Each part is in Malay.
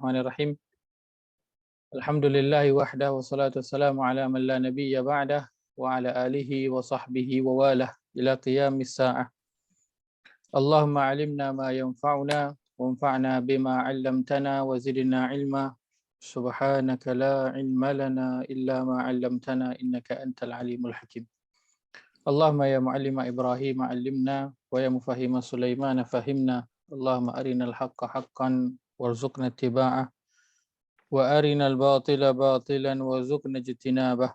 Bismillahirrahmanirrahim. Alhamdulillahi wahdah wassalatu wassalamu ala man la nabiyya ba'dah wa ala alihi wa sahbihi wa walah ila qiyamis sa'ah. Allahumma alimna ma yanfa'una wanfa'na bima 'allamtana wa zidna 'ilma. Subhanaka la 'ilma lana illa ma 'allamtana innaka antal alimul hakim. Allahumma ya muallima Ibrahim 'allimna wa ya mufahhima Sulaiman fahimna. Allahumma arinal haqqa haqqan warzuqna ittiba'ah wa arinal batila batilan warzuqna ijtinabah.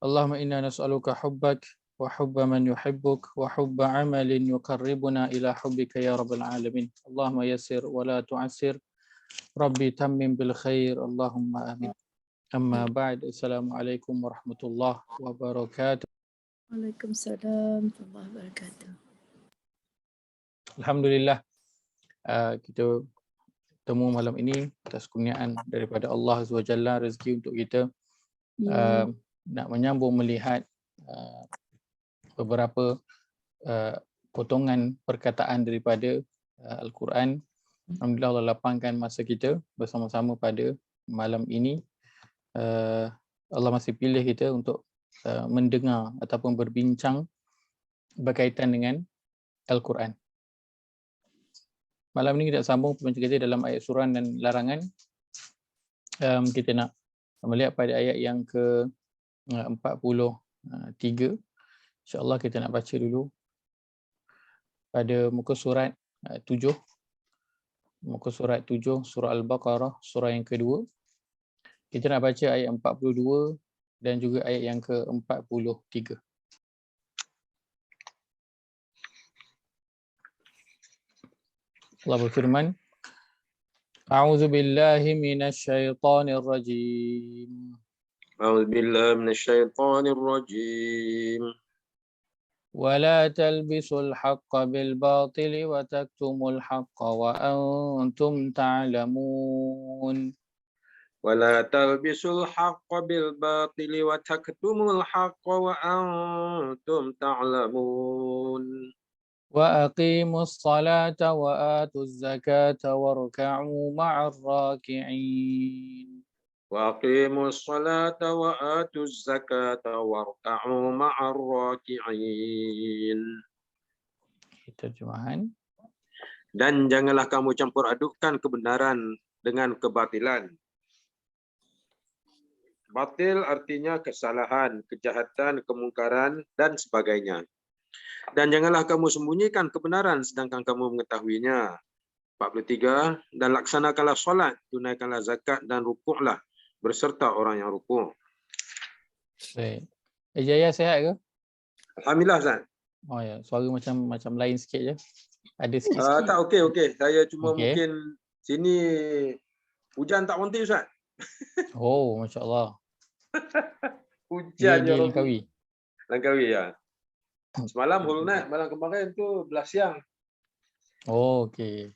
Allahumma inna nas'aluka hubbak wa hubba man yuhibbuk wa hubba 'amalin yuqarribuna ila hubbika ya rabbal alamin. Allahumma yassir wa la tu'assir. Rabbi tammim bil khair. Allahumma amin. Amma ba'd. Assalamualaikum warahmatullahi wabarakatuh. Waalaikumsalam warahmatullahi wabarakatuh. Alhamdulillah, kita temu malam ini atas kurniaan daripada Allah Azza wa Jalla, rezeki untuk kita nak menyambung melihat beberapa potongan perkataan daripada Al-Quran. Alhamdulillah Allah lapangkan masa kita bersama-sama pada malam ini. Allah masih pilih kita untuk mendengar ataupun berbincang berkaitan dengan Al-Quran. Malam ini kita sambung pembicaraan kita dalam ayat suran dan larangan. Kita nak melihat pada ayat yang ke-43. InsyaAllah kita nak baca dulu pada muka surat 7. Muka surat 7, surah Al-Baqarah, surah yang kedua. Kita nak baca ayat 42 dan juga ayat yang ke-43. Allah berfirman, A'udzu billahi minasy syaithanir rajim. A'udzu billahi minasy syaithanir rajim. Wa la talbisul haqqo bil batili wa taktumul haqqo wa antum ta'lamun. ولا تلبسوا الحق بالباطل وتكتموا الحق وأنتم تعلمون وأقيموا الصلاة وآتوا الزكاة واركعوا مع الراكعين. وأقيموا الصلاة وآتوا الزكاة واركعوا مع الراكعين. Terjemahan. Dan janganlah kamu campur adukkan kebenaran dengan kebatilan. Batil artinya kesalahan, kejahatan, kemungkaran dan sebagainya. Dan janganlah kamu sembunyikan kebenaran sedangkan kamu mengetahuinya. 43. Dan laksanakanlah solat, tunaikanlah zakat dan rukuklah berserta orang yang rukuk. Baik. Jaya sihat ke? Alhamdulillah, Ustaz. Oh ya, suara macam lain sikit je. Ada sikit-sikit. Tak, okey. Saya cuma mungkin sini hujan tak berhenti, Ustaz. Oh, masya-Allah. Hujan dia Langkawi. Langkawi ya. Semalam whole night, malam kemarin tu belah siang. Oh, okey.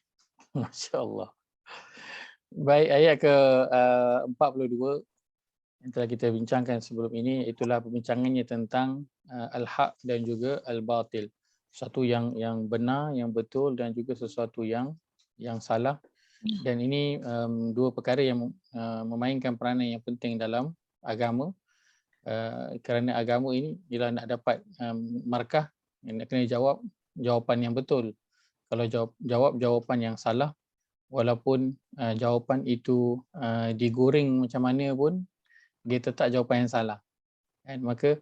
Masya-Allah. Baik, ayat ke-42 yang telah kita bincangkan sebelum ini, itulah perbincangannya tentang al-haq dan juga al-batil. Sesuatu yang benar, yang betul dan juga sesuatu yang salah. Dan ini dua perkara yang memainkan peranan yang penting dalam agama. Kerana agama ini bila nak dapat markah, nak kena jawab jawapan yang betul. Kalau jawab jawapan yang salah, walaupun jawapan itu digoreng macam mana pun, dia tetap jawapan yang salah. Dan maka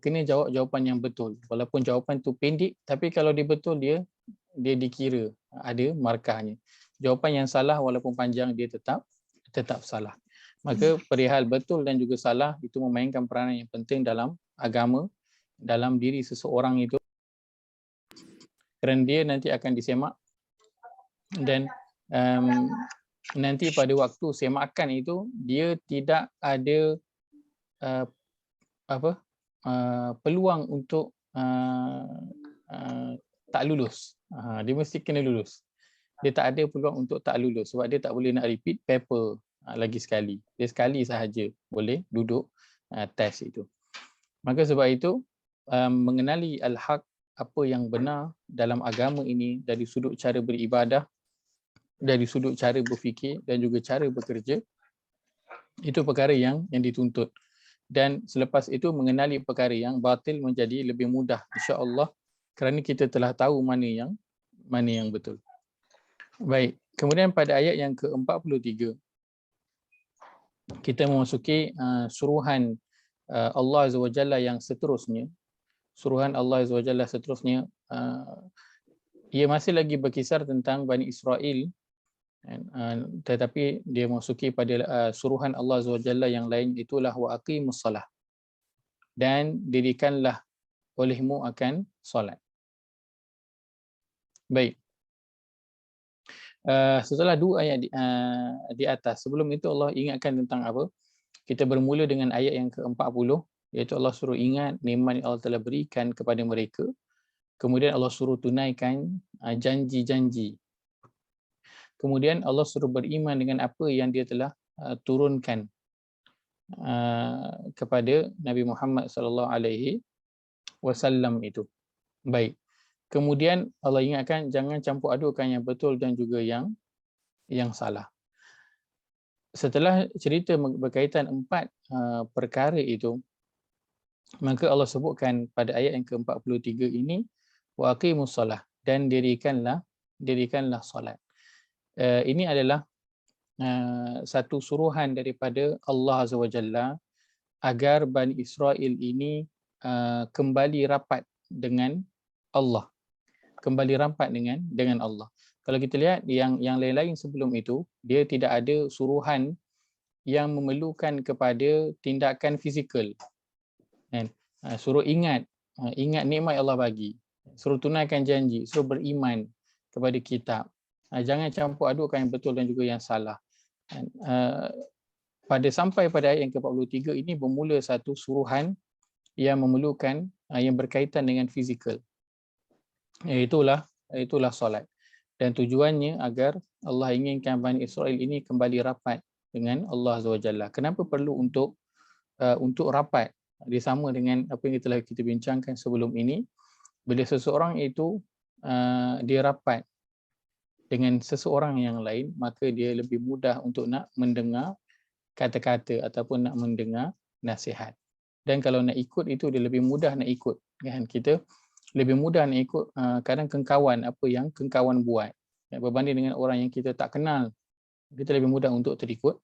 kena jawab jawapan yang betul. Walaupun jawapan itu pendek, tapi kalau dia betul, dia dikira ada markahnya. Jawapan yang salah walaupun panjang, dia tetap salah. Maka perihal betul dan juga salah itu memainkan peranan yang penting dalam agama, dalam diri seseorang itu. Kerana dia nanti akan disemak dan nanti pada waktu semakan itu dia tidak ada peluang untuk tak lulus. Dia mesti kena lulus. Dia tak ada peluang untuk tak lulus sebab dia tak boleh nak repeat paper lagi sekali. Dia sekali sahaja boleh duduk test itu. Maka sebab itu mengenali al-haq, apa yang benar dalam agama ini dari sudut cara beribadah, dari sudut cara berfikir dan juga cara bekerja, itu perkara yang dituntut. Dan selepas itu mengenali perkara yang batil menjadi lebih mudah, insya-Allah, kerana kita telah tahu mana yang betul. Baik, kemudian pada ayat yang ke-43 kita memasuki suruhan Allah Azza wa Jalla yang seterusnya. Suruhan Allah Azza wa Jalla seterusnya, ia masih lagi berkisar tentang Bani Israel, tetapi dia memasuki pada suruhan Allah Azza wa Jalla yang lain, itulah wa aqimus salah, dan dirikanlah olehmu akan solat. Baik. Setelah dua ayat di atas, sebelum itu Allah ingatkan tentang apa? Kita bermula dengan ayat yang ke-40, iaitu Allah suruh ingat nikmat yang Allah telah berikan kepada mereka. Kemudian Allah suruh tunaikan janji-janji. Kemudian Allah suruh beriman dengan apa yang dia telah turunkan kepada Nabi Muhammad sallallahu alaihi wasallam itu. Baik. Kemudian Allah ingatkan jangan campur adukkan yang betul dan juga yang salah. Setelah cerita berkaitan 4 perkara itu, maka Allah sebutkan pada ayat yang ke-43 ini, wa aqimus salah, dan dirikanlah solat. Ini adalah satu suruhan daripada Allah Azza wa Jalla agar Bani Israel ini kembali rapat dengan Allah. Kembali rapat dengan Allah. Kalau kita lihat yang lain-lain sebelum itu, dia tidak ada suruhan yang memerlukan kepada tindakan fizikal. Kan? Suruh ingat nikmat Allah bagi. Suruh tunaikan janji, suruh beriman kepada kitab. Jangan campur adukkan yang betul dan juga yang salah. Sampai pada ayat yang ke-43 ini bermula satu suruhan yang memerlukan yang berkaitan dengan fizikal. Itulah solat. Dan tujuannya agar Allah inginkan Bani Israel ini kembali rapat dengan Allah Azza wa Jalla. Kenapa perlu untuk rapat? Dia sama dengan apa yang telah kita bincangkan sebelum ini. Bila seseorang itu dia rapat dengan seseorang yang lain, maka dia lebih mudah untuk nak mendengar kata-kata ataupun nak mendengar nasihat. Dan kalau nak ikut itu, dia lebih mudah nak ikut. Kan? Kita lebih mudah nak ikut kadang kengkawan, apa yang kengkawan buat, berbanding dengan orang yang kita tak kenal. Kita lebih mudah untuk terikut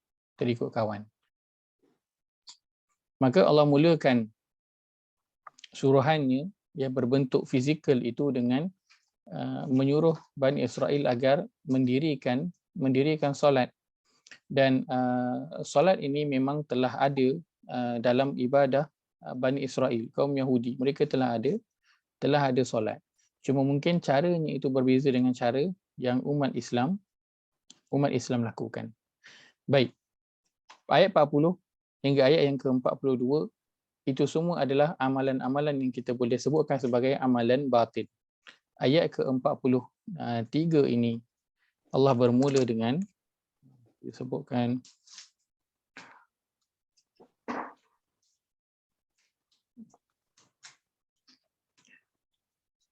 kawan. Maka Allah mulakan suruhannya yang berbentuk fizikal itu dengan menyuruh Bani Israel agar mendirikan solat. Dan solat ini memang telah ada dalam ibadah Bani Israel, kaum Yahudi. Mereka telah ada solat. Cuma mungkin caranya itu berbeza dengan cara yang umat Islam lakukan. Baik. Ayat 40 hingga ayat yang ke-42 itu semua adalah amalan-amalan yang kita boleh sebutkan sebagai amalan batin. Ayat ke-43 ini Allah bermula dengan disebutkan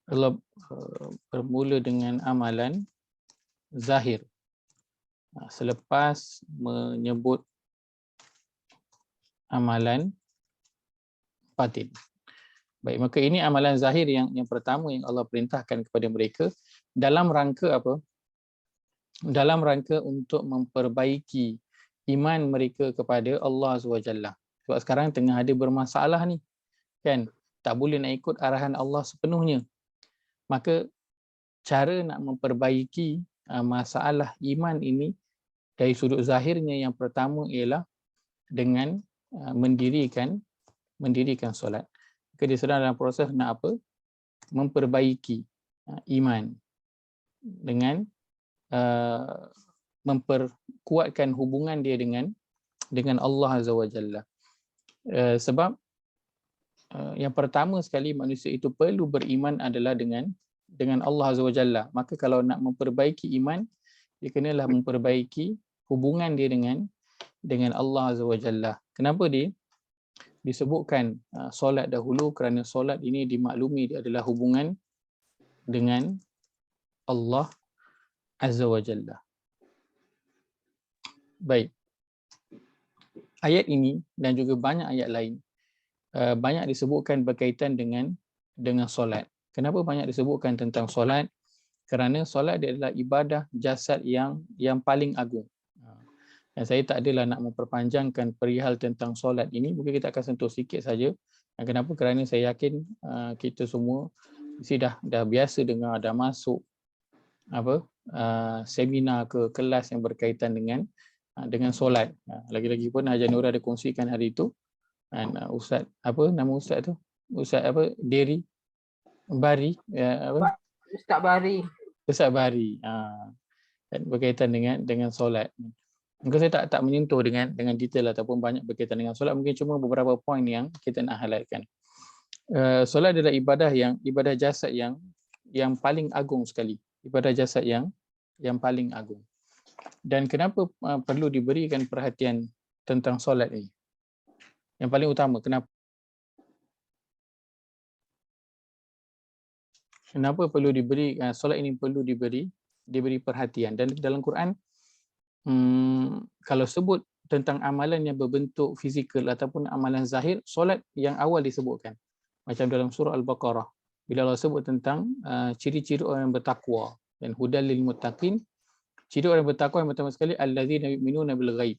Allah bermula dengan amalan zahir selepas menyebut amalan batin. Baik, maka ini amalan zahir yang pertama yang Allah perintahkan kepada mereka dalam rangka apa? Dalam rangka untuk memperbaiki iman mereka kepada Allah SWT. Sebab sekarang tengah ada bermasalah ni, kan? Tak boleh nak ikut arahan Allah sepenuhnya. Maka cara nak memperbaiki masalah iman ini dari sudut zahirnya, yang pertama ialah dengan mendirikan solat. Maka dia sedang dalam proses nak apa? Memperbaiki iman dengan memperkuatkan hubungan dia dengan Allah Azza wa Jalla. Sebab yang pertama sekali manusia itu perlu beriman adalah dengan Allah Azza wa Jalla. Maka kalau nak memperbaiki iman, dia kenalah memperbaiki hubungan dia dengan Allah Azza wa Jalla. Kenapa disebutkan solat dahulu? Kerana solat ini dimaklumi dia adalah hubungan dengan Allah Azza wa Jalla. Baik. Ayat ini dan juga banyak ayat lain banyak disebutkan berkaitan dengan solat. Kenapa banyak disebutkan tentang solat? Kerana solat dia adalah ibadah jasad yang paling agung. Dan saya tak adalah nak memperpanjangkan perihal tentang solat ini, mungkin kita akan sentuh sikit saja. Kenapa? Kerana saya yakin kita semua mesti dah biasa dengar, dah masuk seminar ke kelas yang berkaitan dengan solat. Lagi-lagi pun Haji Nura ada kongsikan hari itu, dan Ustaz nama Ustaz tu? Ustaz Deri Bari, Ustaz Bari. Ustaz Bari. Dan berkaitan dengan solat. Mungkin saya tak menyentuh dengan detail ataupun banyak berkaitan dengan solat, mungkin cuma beberapa poin yang kita nak highlightkan. Solat adalah ibadah jasad yang paling agung sekali. Ibadah jasad yang paling agung. Dan kenapa perlu diberikan perhatian tentang solat ini? Yang paling utama, kenapa perlu diberi solat ini perlu diberi perhatian? Dan dalam Quran kalau sebut tentang amalan yang berbentuk fizikal ataupun amalan zahir, solat yang awal disebutkan. Macam dalam surah Al-Baqarah, bila Allah sebut tentang ciri-ciri orang yang bertakwa dan hudal lil muttaqin, ciri orang yang bertakwa yang pertama sekali allazina yu'minuna bil ghaib.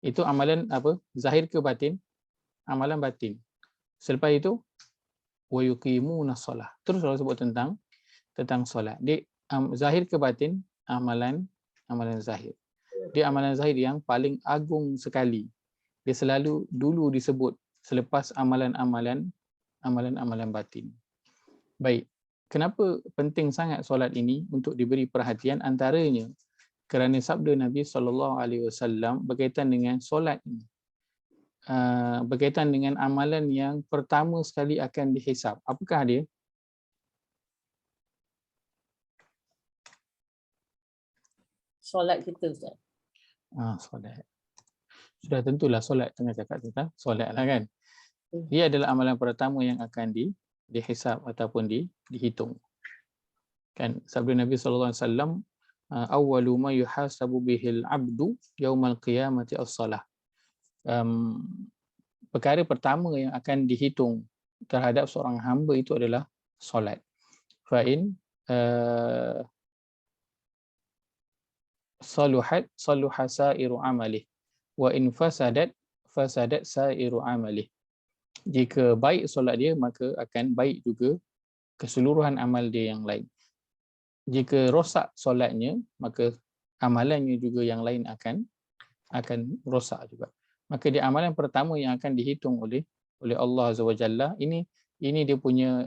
Itu amalan zahir ke batin? Amalan batin. Selepas itu wa yuqimuna shalah. Terus Allah sebut tentang solat. Dia zahir ke batin? Amalan zahir. Dia amalan zahir yang paling agung sekali. Dia selalu dulu disebut selepas amalan-amalan batin. Baik. Kenapa penting sangat solat ini untuk diberi perhatian? Antaranya kerana sabda Nabi SAW berkaitan dengan solat ini. Berkaitan dengan amalan yang pertama sekali akan dihisab. Apakah dia? Solat kita, Ustaz. Solat. Sudah tentulah solat, tengah cakap tentang solat lah kan. Dia adalah amalan pertama yang akan dihisab ataupun dihitung. Kan sabda Nabi SAW, awwalu ma yuhasabu bihil abdu yaumal qiyamati as-salah. Perkara pertama yang akan dihitung terhadap seorang hamba itu adalah solat. Fa'in saluha sa'iru amalih wa in fasadat sa'iru amalih. Jika baik solat dia, maka akan baik juga keseluruhan amal dia yang lain. Jika rosak solatnya, maka amalannya juga yang lain akan rosak juga. Maka dia amalan pertama yang akan dihitung oleh Allah Azza wa Jalla. Ini dia punya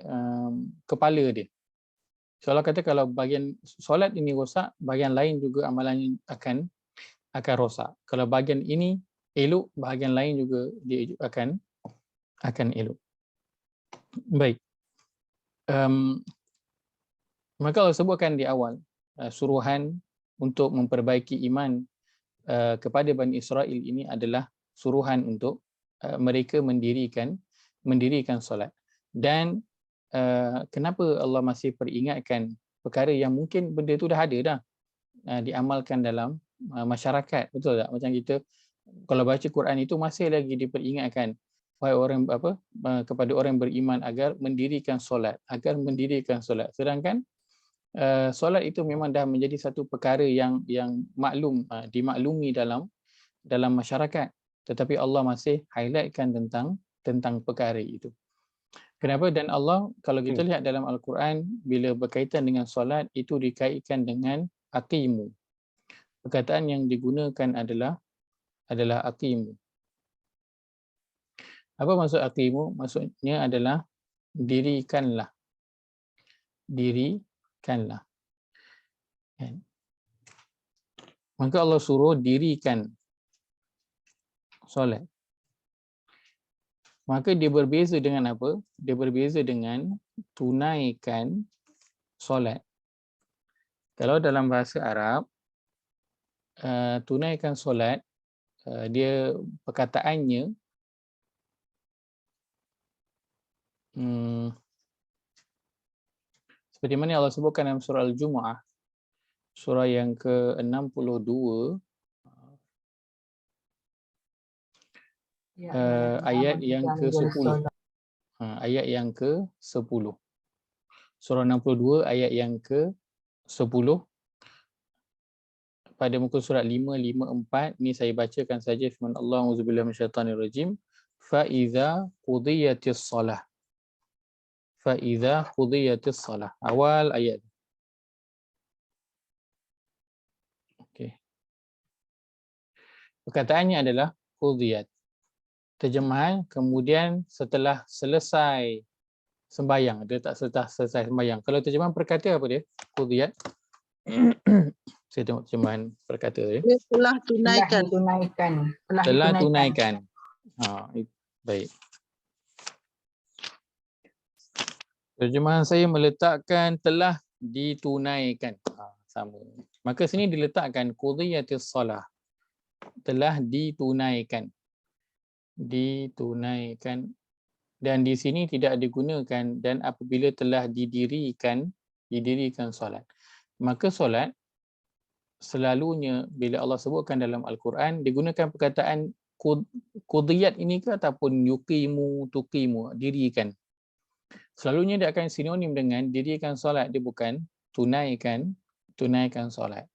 kepala dia. So Allah kata kalau bahagian solat ini rosak, bahagian lain juga amalannya akan rosak. Kalau bahagian ini elok, bahagian lain juga dia akan elok. Baik. Maka Allah sebutkan di awal suruhan untuk memperbaiki iman kepada Bani Israel ini adalah suruhan untuk mereka mendirikan solat. Dan kenapa Allah masih peringatkan perkara yang mungkin benda itu dah ada dah diamalkan dalam masyarakat, betul tak? Macam kita kalau baca Quran itu masih lagi diperingatkan wahai orang kepada orang yang beriman agar mendirikan solat, sedangkan solat itu memang dah menjadi satu perkara yang dimaklumi dalam masyarakat, tetapi Allah masih highlightkan tentang perkara itu. Kenapa? Dan Allah, kalau kita lihat dalam Al-Quran, bila berkaitan dengan solat, itu dikaitkan dengan aqimu. Perkataan yang digunakan adalah aqimu. Apa maksud aqimu? Maksudnya adalah dirikanlah. Dirikanlah. Maka Allah suruh dirikan solat. Maka dia berbeza dengan apa? Dia berbeza dengan tunaikan solat. Kalau dalam bahasa Arab, tunaikan solat, dia perkataannya seperti mana Allah sebutkan dalam surah Al-Jumu'ah, surah yang ke-62, ayat yang ke-10. Ayat yang ke-10. Surah 62 ayat yang ke-10. Pada muka surat 554 ni saya bacakan saja firman Allah auzubillahi minasyaitanirrajim fa iza qudiyatis salah. Fa iza qudiyatis salah. Awal ayat. Okey. Perkataannya adalah qudiyat. Terjemahan kemudian setelah selesai sembahyang, dia tak selesai sembahyang. Kalau terjemahan perkata apa dia? Qudiyat. Saya tengok terjemahan perkata dia. Dia telah tunaikan. Telah tunaikan. Baik. Terjemahan saya meletakkan telah ditunaikan. Sama. Maka sini diletakkan qudiyatis salah. Telah ditunaikan. Ditunaikan. Dan di sini tidak digunakan dan apabila telah didirikan solat. Maka solat selalunya bila Allah sebutkan dalam Al-Quran digunakan perkataan qudiyat ini ke ataupun yuqimu, tuqimu, dirikan. Selalunya dia akan sinonim dengan dirikan solat, dia bukan tunaikan solat.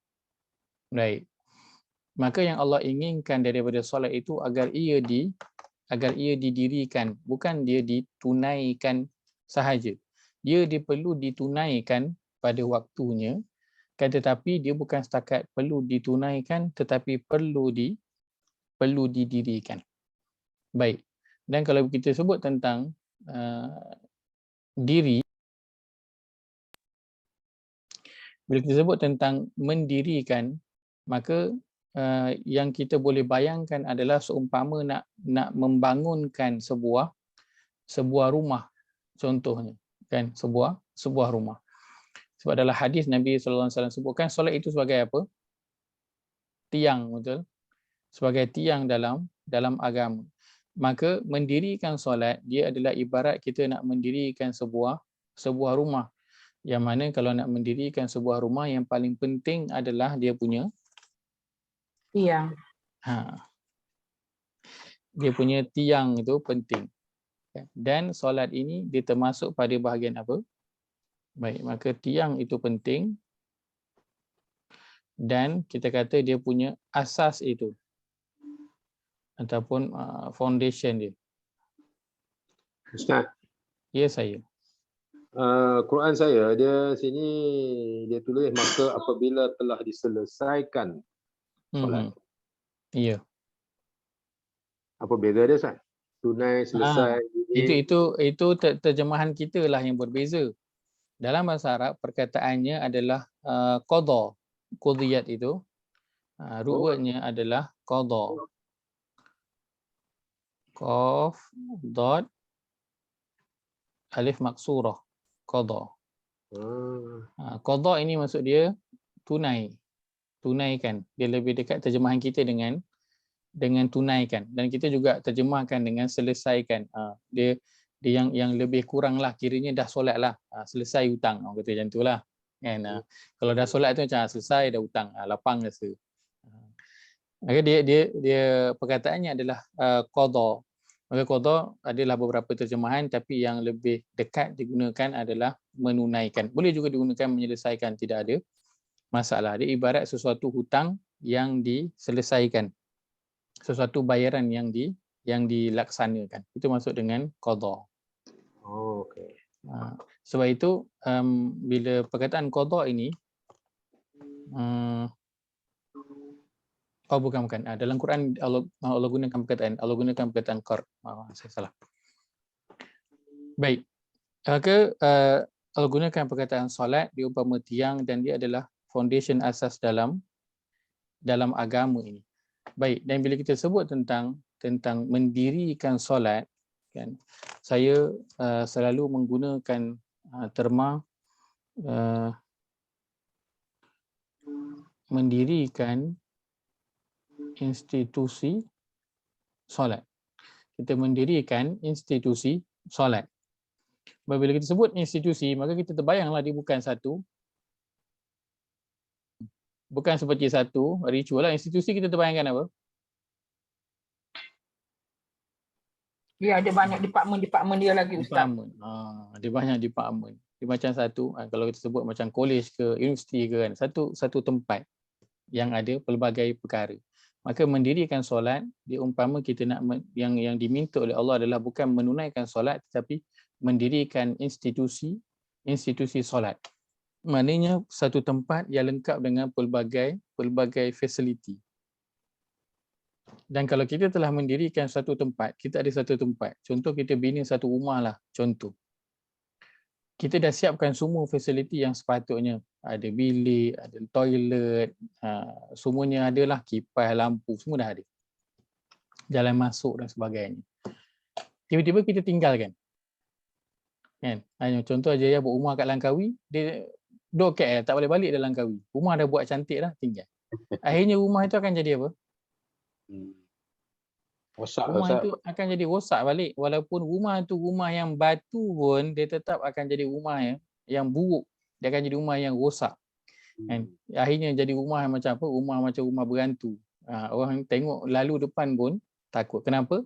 Baik. Maka yang Allah inginkan daripada solat itu agar ia didirikan, bukan dia ditunaikan sahaja. Dia perlu ditunaikan pada waktunya, kan, tetapi dia bukan setakat perlu ditunaikan tetapi perlu didirikan. Baik. Dan kalau kita sebut tentang diri, bila kita sebut tentang mendirikan, maka yang kita boleh bayangkan adalah seumpama nak membangunkan sebuah rumah, contohnya, kan, sebuah rumah. Sebab dalam hadis Nabi sallallahu alaihi wasallam sebutkan solat itu sebagai apa? Tiang, betul? Sebagai tiang dalam agama. Maka mendirikan solat dia adalah ibarat kita nak mendirikan sebuah rumah. Yang mana kalau nak mendirikan sebuah rumah yang paling penting adalah dia punya tiang. Dia punya tiang itu penting. Dan solat ini dia termasuk pada bahagian apa? Baik, maka tiang itu penting dan kita kata dia punya asas itu ataupun foundation dia. Ustaz, Ya, saya. Quran saya dia sini dia tulis maka apabila telah diselesaikan solat. Ya. Apa beza dia, Ustaz? Tunai, selesai. Itu terjemahan kita lah yang berbeza. Dalam bahasa Arab perkataannya adalah qada. Qudiyat itu root wordnya adalah qada. Qaf dot alif maksurah. Qada. Qada ini maksud dia tunaikan. Dia lebih dekat terjemahan kita dengan tunaikan, dan kita juga terjemahkan dengan selesaikan. Dia yang lebih kurang lah, kiranya dah solat lah, selesai hutang, orang kata macam tu lah, kan. Kalau dah solat tu macam selesai dah hutang, lapang rasa. Maka dia perkataannya adalah qada. Maka qada adalah beberapa terjemahan, tapi yang lebih dekat digunakan adalah menunaikan. Boleh juga digunakan menyelesaikan, tidak ada masalah. Dia ibarat sesuatu hutang yang diselesaikan, sesuatu bayaran yang dilaksanakan. Itu masuk dengan qada. Okey. Sebab itu bila perkataan qada ini bukan. Dalam Quran Allah gunakan perkataan qard. Saya salah. Baik. Maka Allah gunakan perkataan solat diumpama tiang dan dia adalah foundation asas dalam agama ini. Baik, dan bila kita sebut tentang mendirikan solat, kan, saya selalu menggunakan terma mendirikan institusi solat. Kita mendirikan institusi solat. Bila kita sebut institusi, maka kita terbayanglah dia bukan seperti satu ritual lah. Institusi kita terbayangkan apa? Ya, ada banyak department dia lagi Ustaz. Department. Dia banyak department. Dia macam satu, kalau kita sebut macam college ke universiti ke kan, satu tempat yang ada pelbagai perkara. Maka mendirikan solat, dia umpama kita nak yang diminta oleh Allah adalah bukan menunaikan solat tetapi mendirikan institusi solat. Maknanya satu tempat yang lengkap dengan pelbagai fasiliti. Dan kalau kita telah mendirikan satu tempat, kita ada satu tempat. Contoh kita bina satu rumah lah, contoh. Kita dah siapkan semua fasiliti yang sepatutnya. Ada bilik, ada toilet, semuanya adalah, kipas, lampu, semua dah ada. Jalan masuk dan sebagainya. Tiba-tiba kita tinggalkan. Kan? Contoh aja ya, buat rumah kat Langkawi, dia duduk KL, tak boleh balik dalam Langkawi. Rumah dah buat cantik dah, tinggal. Akhirnya rumah itu akan jadi apa? Rosak Rumah Ustaz. itu akan jadi rosak balik. Walaupun rumah tu rumah yang batu pun, dia tetap akan jadi rumah yang buruk. Dia akan jadi rumah yang rosak. Kan? Akhirnya jadi rumah yang macam apa? Rumah macam rumah berantu. Orang tengok lalu depan pun takut. Kenapa?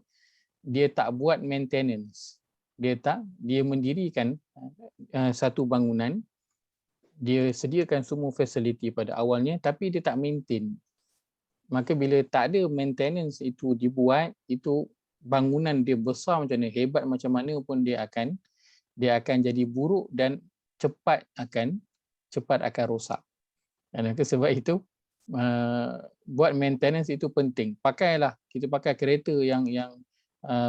Dia tak buat maintenance. Dia mendirikan satu bangunan. Dia sediakan semua fasiliti pada awalnya, tapi dia tak maintain. Maka bila tak ada maintenance itu dibuat, itu bangunan dia besar macam mana, hebat macam mana pun dia akan jadi buruk dan cepat akan rosak. Dan sebab itu buat maintenance itu penting. Pakailah, kita pakai kereta yang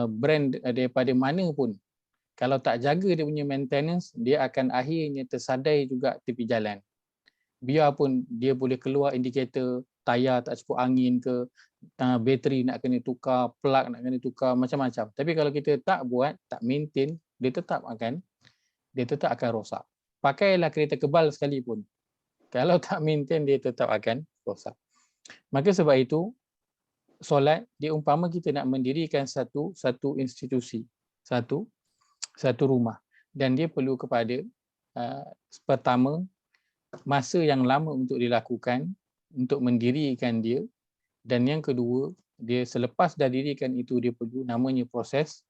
brand daripada mana pun. Kalau tak jaga dia punya maintenance, dia akan akhirnya tersadai juga tepi jalan. Biarpun dia boleh keluar indikator tayar tak cukup angin ke, bateri nak kena tukar, plug nak kena tukar, macam-macam. Tapi kalau kita tak buat, tak maintain, dia tetap akan rosak. Pakailah kereta kebal sekalipun, kalau tak maintain dia tetap akan rosak. Maka sebab itu solat, dia umpama kita nak mendirikan satu institusi, satu rumah, dan dia perlu kepada pertama masa yang lama untuk dilakukan, untuk mendirikan dia, dan yang kedua, dia selepas dah dirikan itu, dia perlu namanya proses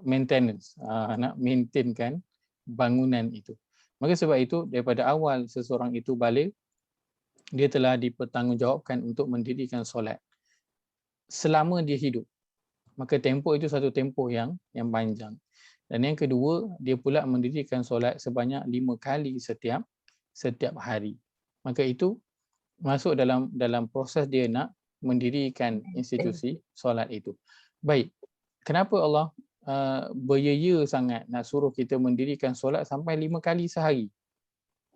maintenance, nak maintainkan bangunan itu. Maka sebab itu daripada awal seseorang itu balik, dia telah dipertanggungjawabkan untuk mendirikan solat selama dia hidup. Maka tempoh itu satu tempoh yang panjang. Dan yang kedua, dia pula mendirikan solat sebanyak 5 kali setiap hari. Maka itu masuk dalam proses dia nak mendirikan institusi solat itu. Baik, kenapa Allah beryaya sangat nak suruh kita mendirikan solat sampai 5 kali sehari?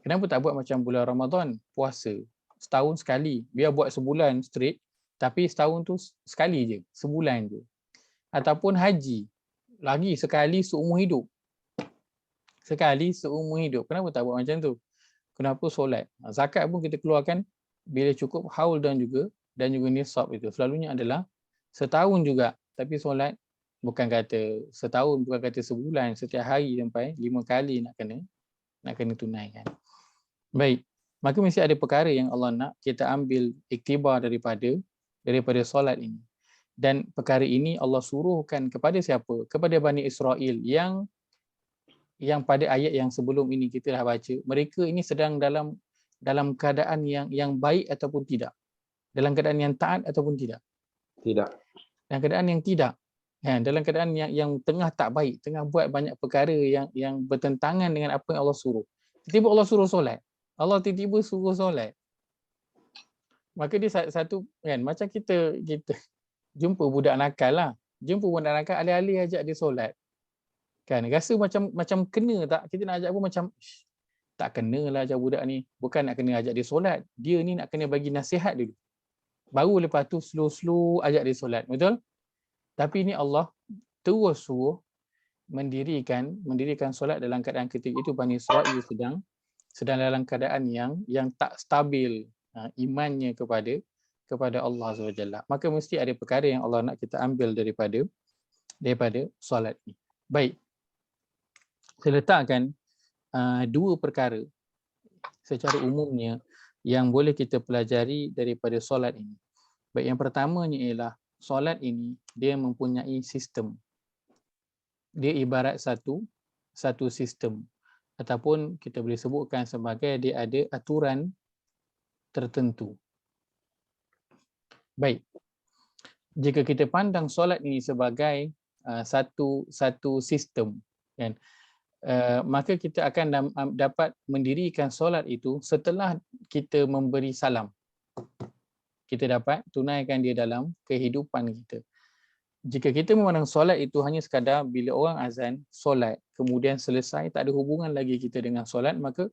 Kenapa tak buat macam bulan Ramadan, puasa setahun sekali, biar buat sebulan straight, tapi setahun tu sekali je, sebulan je. Ataupun haji, lagi sekali seumur hidup. Kenapa tak buat macam tu? Kenapa solat? Zakat pun kita keluarkan bila cukup haul dan juga nisab itu. Selalunya adalah setahun juga. Tapi solat bukan kata setahun, bukan kata sebulan, setiap hari sampai 5 kali nak kena tunaikan. Baik, maka mesti ada perkara yang Allah nak kita ambil iktibar daripada solat ini. Dan perkara ini Allah suruhkan kepada siapa? Kepada Bani Israel yang pada ayat yang sebelum ini kita dah baca, mereka ini sedang dalam keadaan yang baik ataupun tidak, dalam keadaan yang taat ataupun tidak, dalam keadaan yang tidak, dalam keadaan yang tengah tak baik, tengah buat banyak perkara yang bertentangan dengan apa yang Allah suruh. Tiba-tiba Allah suruh solat, maka dia satu kan, macam kita jumpa budak nakal lah, alih-alih ajak dia solat, kan rasa macam kena tak, kita nak ajak pun macam tak kenalah ajak budak ni, bukan nak kena ajak dia solat, dia ni nak kena bagi nasihat dulu, baru lepas tu slow ajak dia solat, betul? Tapi ni Allah terus suruh mendirikan solat dalam keadaan ketika itu Bani Israel sedang dalam keadaan yang tak stabil imannya kepada Allah SWT. Maka mesti ada perkara yang Allah nak kita ambil daripada solat ni. Baik, saya letakkan dua perkara secara umumnya yang boleh kita pelajari daripada solat ini. Baik, yang pertamanya ialah solat ini dia mempunyai sistem. Dia ibarat satu sistem, ataupun kita boleh sebutkan sebagai dia ada aturan tertentu. Baik. Jika kita pandang solat ini sebagai satu sistem, kan, maka kita akan dapat mendirikan solat itu setelah kita memberi salam. Kita dapat tunaikan dia dalam kehidupan kita. Jika kita memandang solat itu hanya sekadar bila orang azan, solat, kemudian selesai, tak ada hubungan lagi kita dengan solat, maka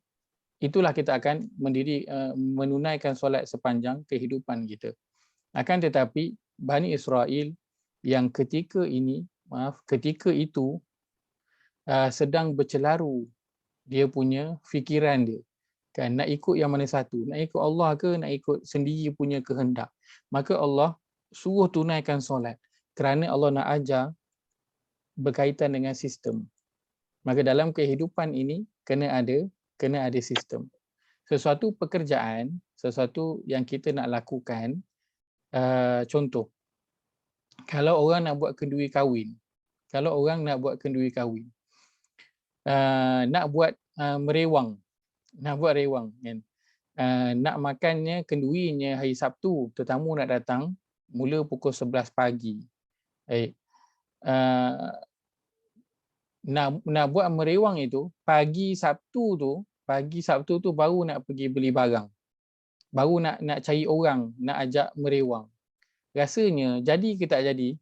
itulah kita akan menunaikan solat sepanjang kehidupan kita. Akan tetapi Bani Israel yang ketika itu sedang bercelaru dia punya fikiran dia, kan, nak ikut yang mana satu, nak ikut Allah ke nak ikut sendiri punya kehendak. Maka Allah suruh tunaikan solat kerana Allah nak ajar berkaitan dengan sistem. Maka dalam kehidupan ini kena ada sistem. Sesuatu pekerjaan, sesuatu yang kita nak lakukan, contoh, kalau orang nak buat kenduri kahwin, nak buat merewang, kan, nak makannya kendurinya hari Sabtu, tetamu nak datang mula pukul 11 pagi. Nak buat merewang itu pagi Sabtu tu baru nak pergi beli barang, baru nak cari orang nak ajak merewang. Rasanya jadi ke tak jadi,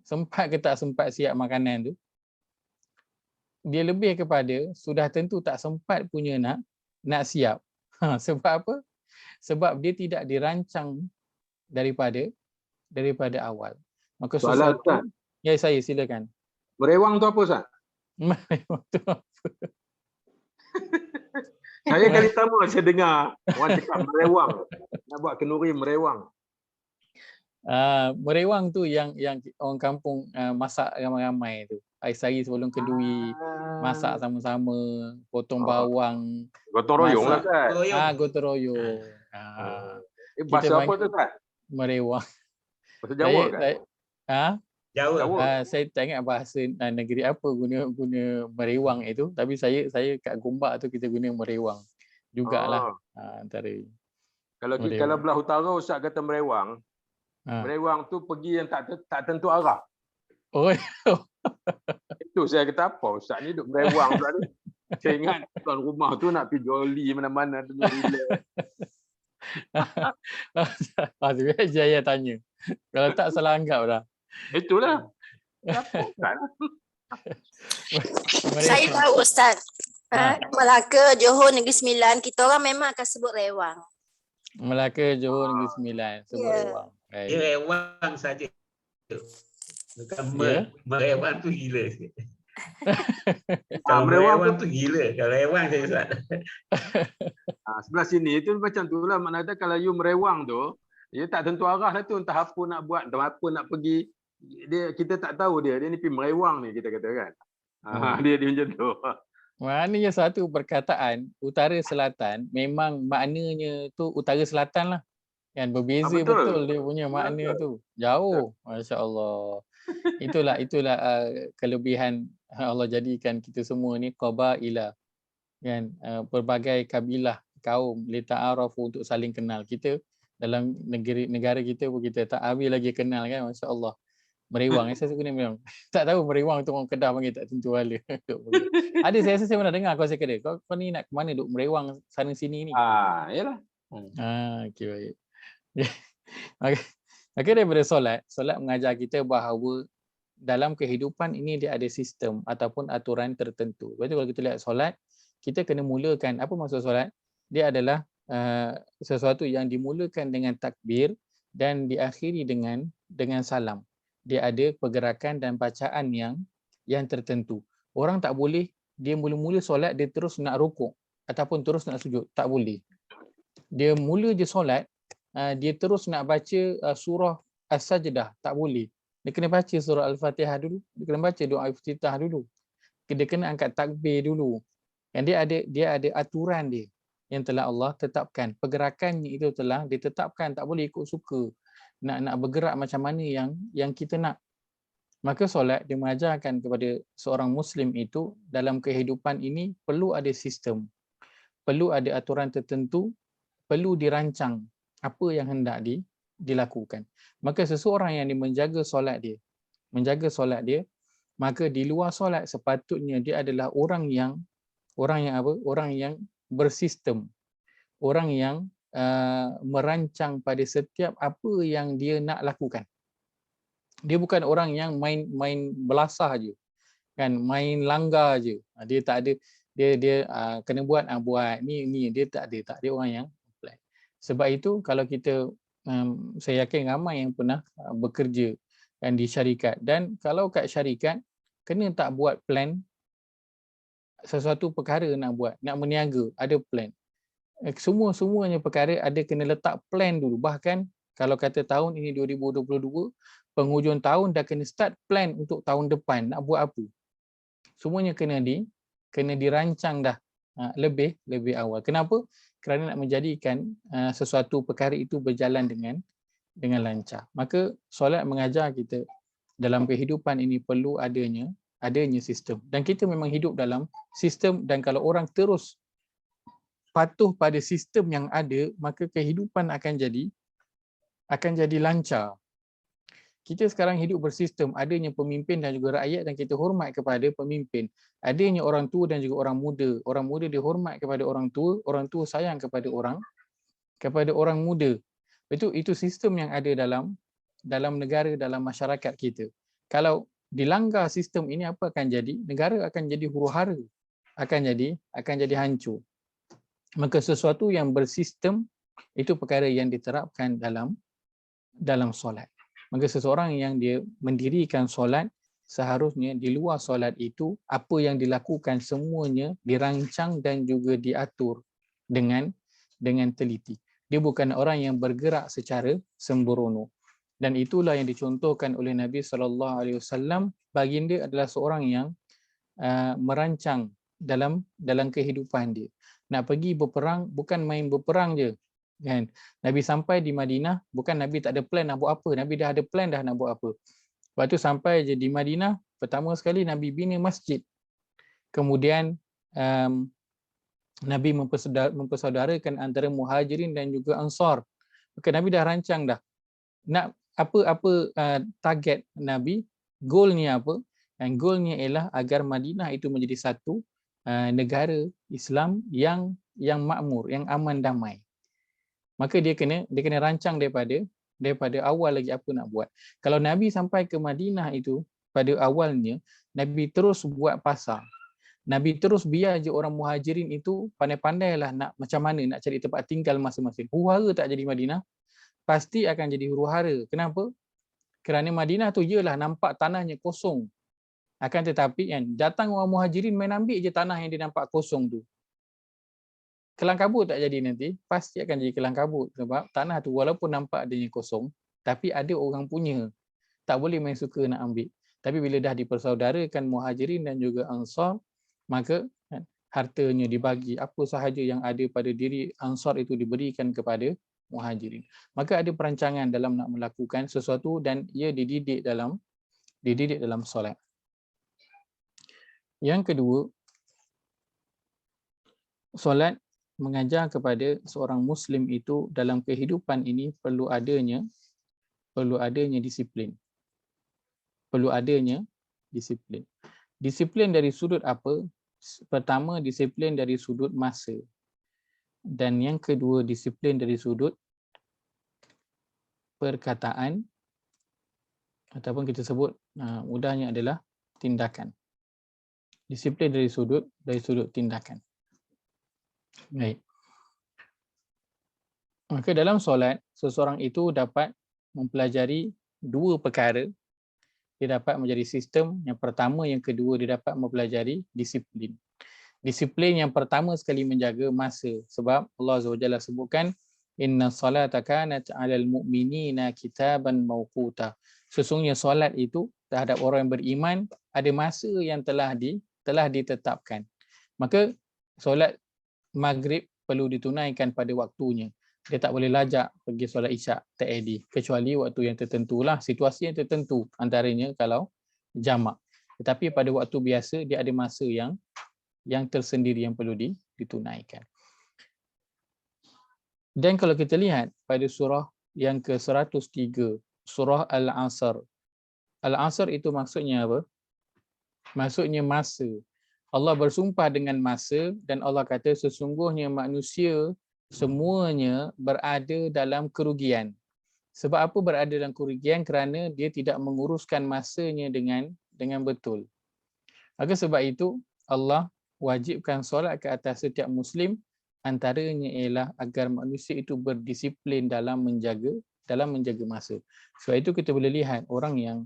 sempat ke tak sempat siap makanan tu, dia lebih kepada sudah tentu tak sempat punya nak siap. Sebab apa? Sebab dia tidak dirancang daripada awal. Maka Soalan, sesuatu, ya saya silakan. Merewang tu apa, Ustaz? Merewang tu apa? Saya kali pertama saya dengar orang cakap merewang. Nak buat kenduri merewang. Merewang tu yang orang kampung masak ramai-ramai tu. Hari sebelum kenduri, masak sama-sama, potong bawang. Gotong royong lah, Ustaz. Gotong royong. Bahasa apa tu, Ustaz? Merewang. Bahasa Jawa kan? Jawa. Saya tak ingat bahasa negeri apa guna merewang itu, tapi saya kat Gombak tu kita guna merewang jugalah. Antara kalau belah utara Ustaz kata merewang, merewang tu pergi yang tak tentu arah. Oh. Itu saya kata apa Ustaz ni duk merewang pula ni. Saya ingat tuan rumah tu nak pergi joli mana-mana tu relax. Saya tanya. Kalau tak salah anggap dah. Itulah. Saya tahu Ustaz. Melaka, Johor, Negeri Sembilan, kita orang memang akan sebut rewang. Melaka, Johor, Negeri Sembilan sebut rewang. Dia rewang saja. Bukan merewang tu gila sikit. Kalau merewang tu gila. Kalau rewang saya Ustaz. Sebelah sini tu macam tu lah. Maknanya kalau you merewang tu, dia tak tentu arah lah tu. Entah apa nak buat, entah apa nak pergi. Kita tak tahu dia ni pergi merewang ni kita kata kan. Dia macam tu. Maknanya satu perkataan utara selatan memang maknanya tu utara selatan lah. Kan berbeza betul dia punya makna tu. Jauh. Masya-Allah. Itulah kelebihan Allah jadikan kita semua ni qabaila. Kan pelbagai kabilah kaum li ta'arafu untuk saling kenal. Kita dalam negara kita pun kita tak habis lagi kenal kan, masya-Allah. Merewang, saya suka ni merewang. Tak tahu merewang tu orang Kedah panggil tak tentu hala. Ada saya rasa saya pernah dengar kau kata, kau ni nak ke mana duk merewang sana sini ni. Yalah. Okey baik. Maka daripada solat mengajar kita bahawa dalam kehidupan ini dia ada sistem ataupun aturan tertentu. Lepas tu kalau kita lihat solat, kita kena mulakan, apa maksud solat? Dia adalah sesuatu yang dimulakan dengan takbir dan diakhiri dengan salam. Dia ada pergerakan dan bacaan yang tertentu. Orang tak boleh dia mula-mula solat dia terus nak rukuk ataupun terus nak sujud, tak boleh. Dia mula je solat dia terus nak baca surah As-Sajdah, tak boleh. Dia kena baca surah Al-Fatihah dulu, dia kena baca doa iftitah dulu. Dia kena angkat takbir dulu. Dan dia ada aturan dia. yang telah Allah tetapkan. Pergerakannya itu telah ditetapkan, tak boleh ikut suka. Nak bergerak macam mana yang kita nak. Maka solat dia mengajarkan kepada seorang Muslim itu dalam kehidupan ini perlu ada sistem, perlu ada aturan tertentu, perlu dirancang apa yang hendak dilakukan. Maka seseorang yang menjaga solat dia, maka di luar solat sepatutnya dia adalah orang yang bersistem, orang yang merancang pada setiap apa yang dia nak lakukan. Dia bukan orang yang main belasah je, kan, main langgar je. Dia tak ada, dia kena buat ni dia tak ada orang yang plan. Sebab itu kalau kita saya yakin ramai yang pernah bekerja kan di syarikat, dan kalau kat syarikat kena tak buat plan sesuatu perkara nak buat, nak berniaga, ada plan. Semuanya perkara ada kena letak plan dulu. Bahkan kalau kata tahun ini 2022, penghujung tahun dah kena start plan untuk tahun depan nak buat apa. Semuanya kena dirancang dah lebih awal. Kenapa? Kerana nak menjadikan sesuatu perkara itu berjalan dengan lancar. Maka solat mengajar kita dalam kehidupan ini perlu adanya sistem. Dan kita memang hidup dalam sistem, dan kalau orang terus patuh pada sistem yang ada, maka kehidupan akan jadi lancar. Kita sekarang hidup bersistem, adanya pemimpin dan juga rakyat, dan kita hormat kepada pemimpin. Adanya orang tua dan juga orang muda dihormat kepada orang tua sayang kepada orang muda. Itu sistem yang ada dalam negara, dalam masyarakat kita. Kalau dilanggar sistem ini, apa akan jadi? Negara akan jadi huru-hara, akan jadi hancur. Maka sesuatu yang bersistem itu perkara yang diterapkan dalam solat. Maka seseorang yang dia mendirikan solat, seharusnya di luar solat itu apa yang dilakukan semuanya dirancang dan juga diatur dengan teliti. Dia bukan orang yang bergerak secara sembrono. Dan itulah yang dicontohkan oleh Nabi SAW. Baginda adalah seorang yang merancang dalam kehidupan dia. Nak pergi berperang bukan main berperang je, kan. Nabi sampai di Madinah, bukan Nabi tak ada plan nak buat apa, Nabi dah ada plan dah nak buat apa. Lepas tu sampai je di Madinah, pertama sekali Nabi bina masjid. Kemudian Nabi mempersaudarakan antara Muhajirin dan juga Ansar. Maka Nabi dah rancang dah nak apa target Nabi, goalnya apa? Dan goalnya ialah agar Madinah itu menjadi satu negara Islam yang makmur, yang aman damai. Maka dia kena rancang daripada awal lagi apa nak buat. Kalau Nabi sampai ke Madinah itu pada awalnya, Nabi terus buat pasar. Nabi terus biar je orang Muhajirin itu pandai-pandailah nak macam mana nak cari tempat tinggal masing-masing. Huru-hara tak jadi Madinah, pasti akan jadi huru-hara. Kenapa? Kerana Madinah tu ialah nampak tanahnya kosong. Akan tetapi kan, datang orang Muhajirin main ambil je tanah yang dia nampak kosong tu. Kelang kabut tak jadi nanti, pasti akan jadi kelang kabut. Sebab tanah tu walaupun nampak adanya kosong, tapi ada orang punya. Tak boleh main suka nak ambil. Tapi bila dah dipersaudarakan Muhajirin dan juga Ansar, maka hartanya dibagi, apa sahaja yang ada pada diri Ansar itu diberikan kepada Muhajirin. Maka ada perancangan dalam nak melakukan sesuatu, dan ia dididik dalam solat. Yang kedua, solat mengajar kepada seorang Muslim itu dalam kehidupan ini perlu adanya disiplin. Perlu adanya disiplin. Disiplin dari sudut apa? Pertama, disiplin dari sudut masa. Dan yang kedua, disiplin dari sudut perkataan, ataupun kita sebut mudahnya adalah tindakan. Disiplin dari sudut tindakan. Baik. Maka dalam solat, seseorang itu dapat mempelajari dua perkara. Dia dapat menjadi sistem. Yang pertama, yang kedua, dia dapat mempelajari disiplin. Disiplin yang pertama sekali menjaga masa. Sebab Allah SWT sebutkan, Inna salata kanat 'alal mu'minina kitaban mawquta. Sesungguhnya solat itu terhadap orang yang beriman ada masa yang telah ditetapkan. Maka solat maghrib perlu ditunaikan pada waktunya. Dia tak boleh lajak pergi solat isyak tak edi, kecuali waktu yang tertentulah, situasi yang tertentu, antaranya kalau jamak. Tetapi pada waktu biasa dia ada masa yang tersendiri yang perlu ditunaikan. Dan kalau kita lihat pada surah yang ke-103, surah Al-Asr. Al-Asr itu maksudnya apa? Maksudnya masa. Allah bersumpah dengan masa dan Allah kata sesungguhnya manusia semuanya berada dalam kerugian. Sebab apa berada dalam kerugian? Kerana dia tidak menguruskan masanya dengan betul. Maka sebab itu Allah wajibkan solat ke atas setiap Muslim, antaranya ialah agar manusia itu berdisiplin dalam menjaga masa. Sebab itu kita boleh lihat orang yang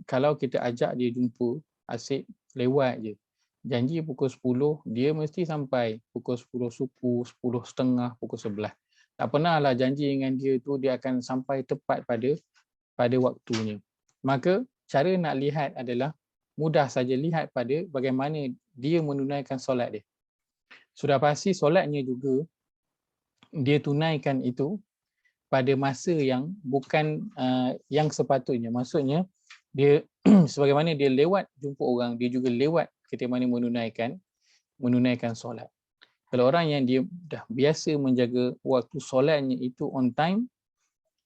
kalau kita ajak dia jumpa, asyik lewat je. Janji pukul 10, dia mesti sampai pukul 10 suku, 10.30, pukul 11. Tak pernahlah janji dengan dia tu dia akan sampai tepat pada waktunya. Maka cara nak lihat adalah mudah saja lihat pada bagaimana dia menunaikan solat dia. Sudah pasti solatnya juga dia tunaikan itu pada masa yang bukan yang sepatutnya. Maksudnya dia sebagaimana dia lewat jumpa orang, dia juga lewat ketika mana menunaikan solat. Kalau orang yang dia dah biasa menjaga waktu solatnya itu on time,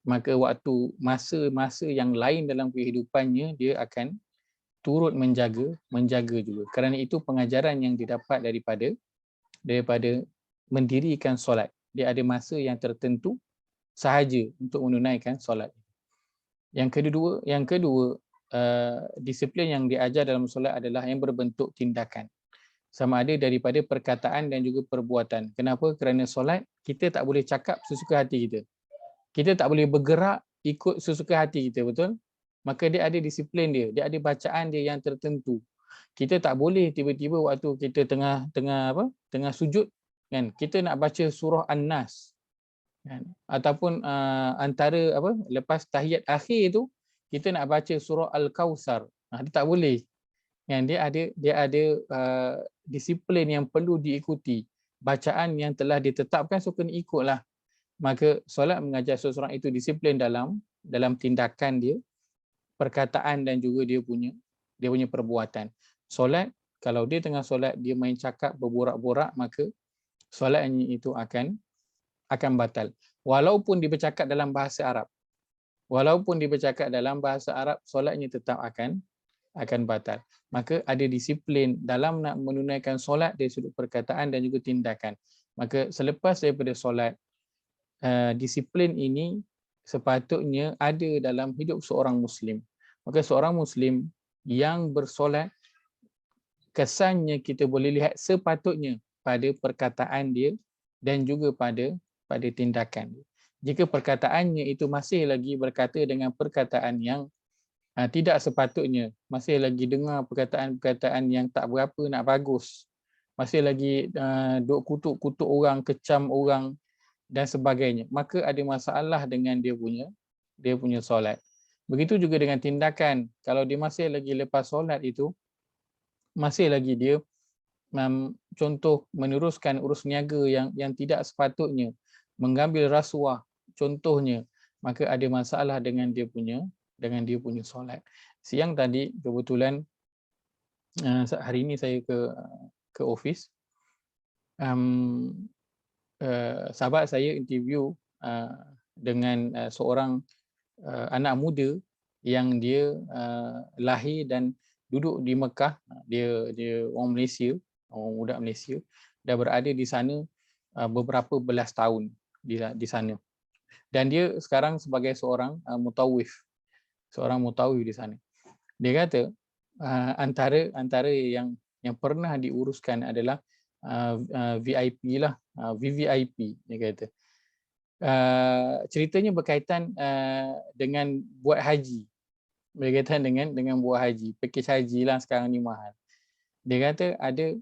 maka waktu masa-masa yang lain dalam kehidupannya dia akan turut menjaga juga. Kerana itu pengajaran yang didapat daripada mendirikan solat. Dia ada masa yang tertentu sahaja untuk menunaikan solat. Yang kedua, disiplin yang diajar dalam solat adalah yang berbentuk tindakan. Sama ada daripada perkataan dan juga perbuatan. Kenapa? Kerana solat kita tak boleh cakap sesuka hati kita. Kita tak boleh bergerak ikut sesuka hati kita, betul? Maka dia ada disiplin dia ada bacaan dia yang tertentu. Kita tak boleh tiba-tiba waktu kita tengah sujud kan, kita nak baca surah An-Nas kan, ataupun antara lepas tahiyat akhir tu kita nak baca surah Al-Kausar. Dia tak boleh. Kan, dia ada disiplin yang perlu diikuti. Bacaan yang telah ditetapkan so kena ikutlah. Maka solat mengajar seseorang itu disiplin dalam tindakan dia, perkataan dan juga dia punya perbuatan. Solat, kalau dia tengah solat dia main cakap, berborak-borak, maka solatnya itu akan batal. Walaupun dia bercakap dalam bahasa Arab. Solatnya tetap akan batal. Maka ada disiplin dalam nak menunaikan solat dari sudut perkataan dan juga tindakan. Maka selepas daripada solat, disiplin ini sepatutnya ada dalam hidup seorang Muslim. Maka seorang Muslim yang bersolat, kesannya kita boleh lihat sepatutnya pada perkataan dia dan juga pada tindakan dia. Jika perkataannya itu masih lagi berkata dengan perkataan yang tidak sepatutnya, masih lagi dengar perkataan-perkataan yang tak berapa nak bagus, masih lagi duk kutuk-kutuk orang, kecam orang dan sebagainya, maka ada masalah dengan dia punya solat. Begitu juga dengan tindakan. Kalau dia masih lagi lepas solat itu masih lagi dia contoh meneruskan urus niaga yang tidak sepatutnya, mengambil rasuah contohnya, maka ada masalah dengan dia punya solat. Siang tadi kebetulan hari ini saya ke office, sahabat saya interview dengan seorang anak muda yang dia lahir dan duduk di Mekah. Dia orang Malaysia, orang muda Malaysia, dah berada di sana beberapa belas tahun di sana. Dan dia sekarang sebagai seorang mutawif di sana. Dia kata antara yang pernah diuruskan adalah VIP lah, VVIP dia kata. Ceritanya berkaitan dengan buat haji. Berkaitan dengan buat haji, pakej haji lah sekarang ni mahal. Dia kata ada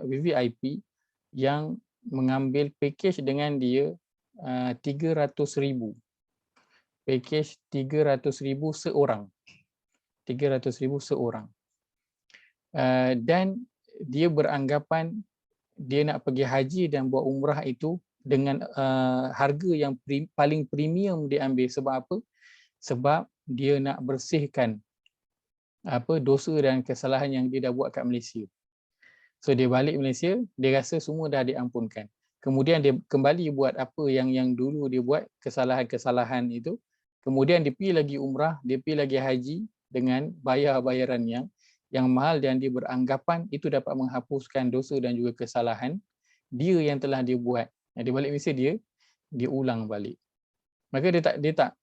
VVIP yang mengambil pakej dengan dia 300,000. Pakej 300,000 seorang. 300,000 seorang. Dan dia beranggapan dia nak pergi haji dan buat umrah itu dengan harga yang paling premium dia ambil. Sebab apa? Sebab dia nak bersihkan dosa dan kesalahan yang dia dah buat kat Malaysia. So dia balik Malaysia, dia rasa semua dah diampunkan. Kemudian dia kembali buat apa yang dulu dia buat, kesalahan-kesalahan itu. Kemudian dia pergi lagi umrah, dia pergi lagi haji dengan bayaran yang mahal, dan dia beranggapan itu dapat menghapuskan dosa dan juga kesalahan dia yang telah dia buat. Dia balik Malaysia, dia ulang balik. Maka dia tak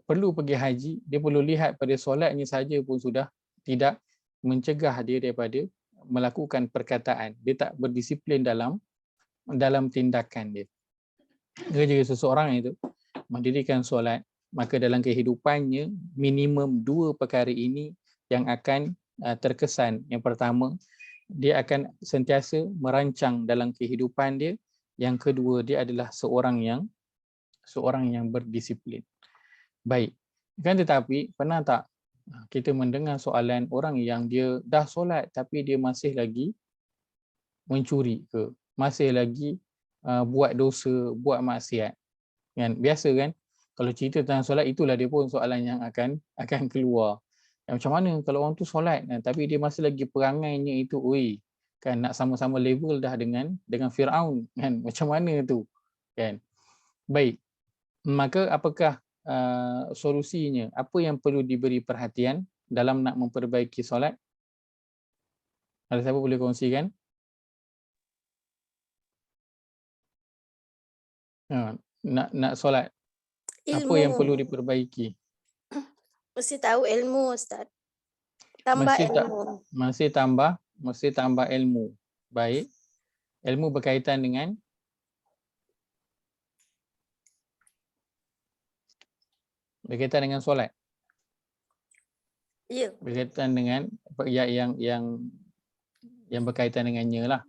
perlu pergi haji, dia perlu lihat pada solatnya saja pun sudah tidak mencegah dia daripada melakukan perkataan. Dia tak berdisiplin dalam tindakan dia. Jika seseorang itu mendirikan solat, maka dalam kehidupannya minimum 2 perkara ini yang akan terkesan. Yang pertama, dia akan sentiasa merancang dalam kehidupan dia. Yang kedua, dia adalah seorang yang berdisiplin. Baik. Kan tetapi pernah tak kita mendengar soalan orang yang dia dah solat tapi dia masih lagi mencuri ke, masih lagi buat dosa, buat maksiat. Kan biasa kan, kalau cerita tentang solat, itulah dia pun soalan yang akan keluar. Macam mana kalau orang tu solat tapi dia masih lagi perangainya itu, kan nak sama-sama level dah dengan Firaun, kan, macam mana tu, kan. Baik, maka apakah solusinya? Apa yang perlu diberi perhatian dalam nak memperbaiki solat? Ada siapa boleh kongsikan? Nak solat, apa yang perlu diperbaiki? Mesti tahu ilmu, Ustaz. Tambah ilmu. Mesti tambah ilmu. Baik. Ilmu berkaitan dengan solat. Ya. Berkaitan dengan yang berkaitan dengannya lah.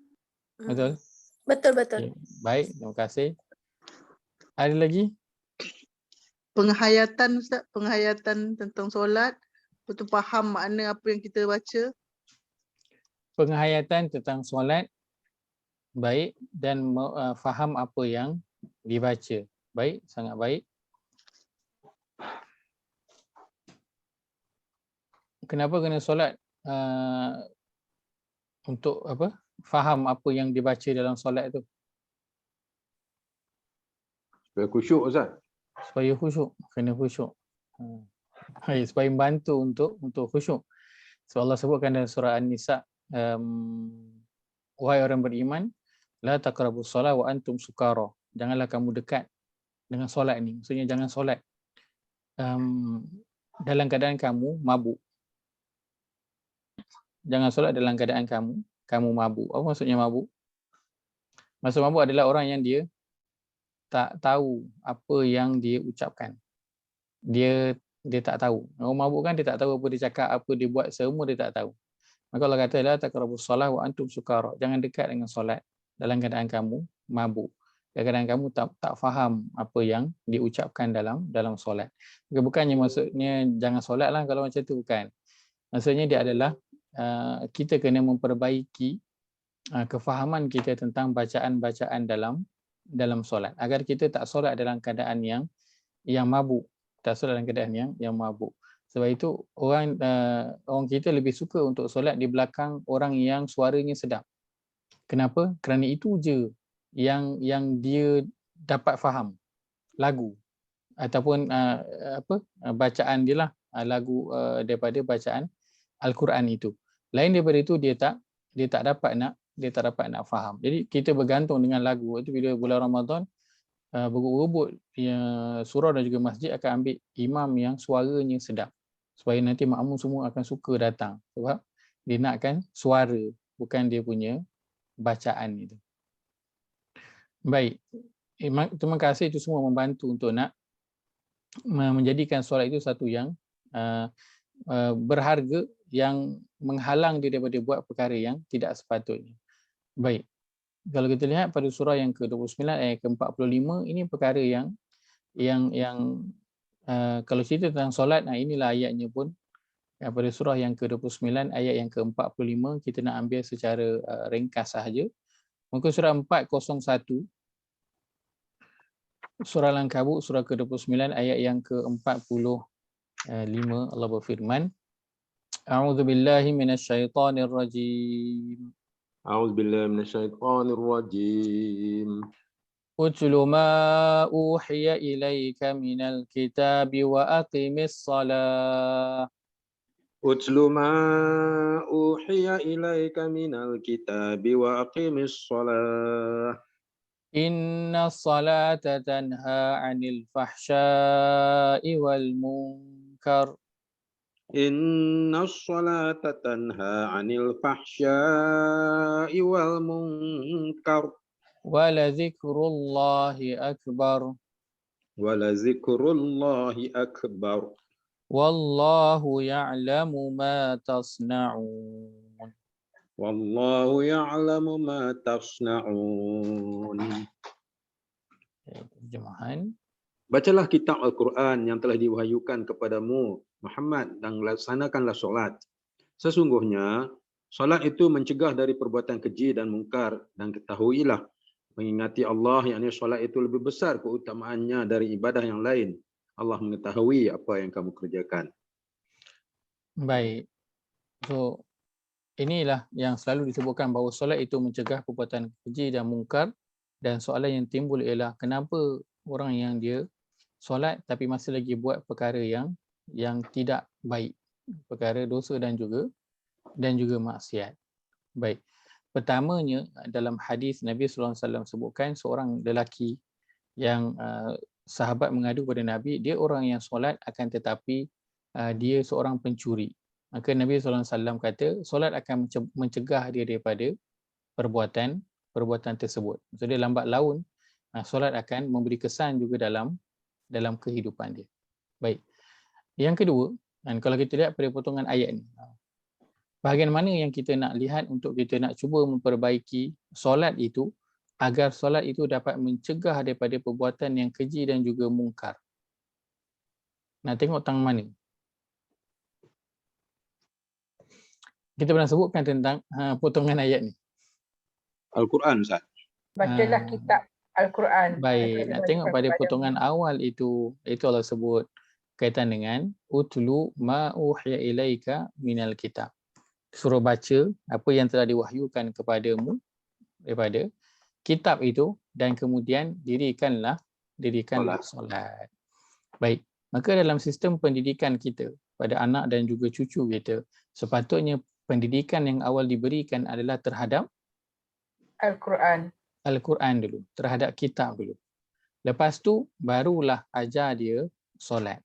Betul? Betul. Okay. Baik, terima kasih. Ada lagi? Penghayatan, Ustaz, penghayatan tentang solat, betul faham makna apa yang kita baca. Penghayatan tentang solat, baik, dan faham apa yang dibaca. Baik, sangat baik. Kenapa kena solat? Untuk apa? Faham apa yang dibaca dalam solat tu. Supaya khusyuk, Ustaz. Supaya khusyuk, kena khusyuk. Supaya membantu untuk khusyuk. So Allah sebutkan dalam surah An-Nisa, wahai orang beriman, la taqrabus solat wa antum sukara. Janganlah kamu dekat dengan solat ni. Maksudnya jangan solat dalam keadaan kamu mabuk. Jangan solat dalam keadaan kamu mabuk. Apa maksudnya mabuk? Maksud mabuk adalah orang yang dia tak tahu apa yang dia ucapkan. Dia tak tahu. Orang mabuk kan dia tak tahu apa dia cakap, apa dia buat, semua dia tak tahu. Maka Allah kata la taqrabus solat wa antum sukara. Jangan dekat dengan solat dalam keadaan kamu mabuk. Kadang-kadang kamu tak faham apa yang diucapkan dalam solat. Bukannya maksudnya jangan solat lah kalau macam tu, bukan. Maksudnya dia adalah kita kena memperbaiki kefahaman kita tentang bacaan-bacaan dalam solat, agar kita tak solat dalam keadaan yang mabuk, tak solat dalam keadaan yang mabuk. Sebab itu orang kita lebih suka untuk solat di belakang orang yang suaranya sedap. Kenapa? Kerana itu je yang dia dapat faham lagu ataupun bacaan dia lah, lagu daripada bacaan Al-Quran itu. Lain daripada itu dia tak dapat nak faham. Jadi kita bergantung dengan lagu. Itu bila bulan Ramadan berebut surau dan juga masjid akan ambil imam yang suaranya sedap, supaya nanti makmum semua akan suka datang, sebab dia nakkan suara, bukan dia punya bacaan itu. Baik. Terima kasih, itu semua membantu untuk nak menjadikan solat itu satu yang berharga, yang menghalang dia daripada buat perkara yang tidak sepatutnya. Baik. Kalau kita lihat pada surah yang ke-29 ayat ke-45, ini perkara yang kalau cerita tentang solat, inilah ayatnya pun pada surah yang ke-29 ayat yang ke-45, kita nak ambil secara ringkas sahaja. Muka surat 401, surah Al-Ankabut surah ke-29 ayat yang ke-45, Allah berfirman, A'udzu billahi minasyaitonir rajim. أعوذ بالله من الشيطان الرجيم. Utlu ma uhiya ilaika minal kitabi wa aqimis salah. أتل ما أوحي إليك من الكتاب وأقم الصلاة. Inna salata tanha 'anil fahsya'i wal munkar إن الصلاة تنهى عن الفحشاء والمنكر wa la dzikrullahi akbar ولذكر الله أكبر wallahu ya'lamu ma tasna'un. والله يعلم ما تصنعون. Terjemahan. Bacalah kitab Al-Quran yang telah diwahyukan kepadamu, Muhammad, dan laksanakanlah solat. Sesungguhnya, solat itu mencegah dari perbuatan keji dan mungkar, dan ketahuilah, mengingati Allah, yakni solat itu lebih besar keutamaannya dari ibadah yang lain. Allah mengetahui apa yang kamu kerjakan. Baik. So, inilah yang selalu disebutkan bahawa solat itu mencegah perbuatan keji dan mungkar, dan soalan yang timbul ialah kenapa orang yang dia solat tapi masih lagi buat perkara yang tidak baik, perkara dosa dan juga maksiat. Baik. Pertamanya dalam hadis Nabi sallallahu alaihi wasallam sebutkan seorang lelaki yang sahabat mengadu kepada Nabi, dia orang yang solat akan tetapi dia seorang pencuri. Maka Nabi sallallahu alaihi wasallam kata solat akan mencegah dia daripada perbuatan tersebut. So dia lambat laun solat akan memberi kesan juga dalam kehidupan dia. Baik. Yang kedua, dan kalau kita lihat pada potongan ayat ni, bahagian mana yang kita nak lihat untuk kita nak cuba memperbaiki solat itu agar solat itu dapat mencegah daripada perbuatan yang keji dan juga mungkar. Nak tengok tang mana? Kita pernah sebutkan tentang potongan ayat ni. Al-Quran, Ustaz. Bacalah kitab Al-Quran. Baik, nak tengok pada potongan awal itu Allah sebut kaitan dengan utlu ma uhiya ilaika minal kitab. Suruh baca apa yang telah diwahyukan kepadamu daripada kitab itu dan kemudian dirikanlah solat. Baik, maka dalam sistem pendidikan kita pada anak dan juga cucu kita, sepatutnya pendidikan yang awal diberikan adalah terhadap Al-Quran dulu, terhadap kitab dulu. Lepas tu barulah ajar dia solat.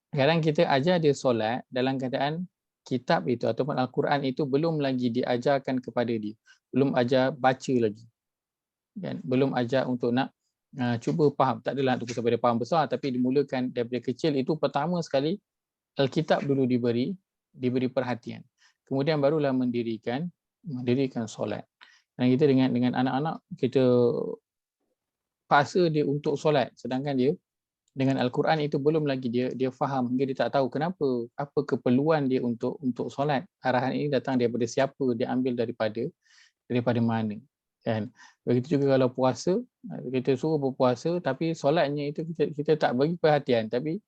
Sekarang kita ajar dia solat dalam keadaan kitab itu ataupun Al-Quran itu belum lagi diajarkan kepada dia. Belum ajar baca lagi. Dan belum ajar untuk nak cuba faham. Tak adalah untuk sampai dia faham besar, tapi dimulakan daripada kecil itu pertama sekali Alkitab dulu diberi perhatian. Kemudian barulah mendirikan solat. Dan kita dengan anak-anak kita paksa dia untuk solat, sedangkan dia dengan Al-Quran itu belum lagi dia faham, hingga dia tak tahu kenapa, apa keperluan dia untuk solat. Arahan ini datang daripada siapa, dia ambil daripada mana. Kan? Begitu juga kalau puasa, kita suruh berpuasa tapi solatnya itu kita tak bagi perhatian, tapi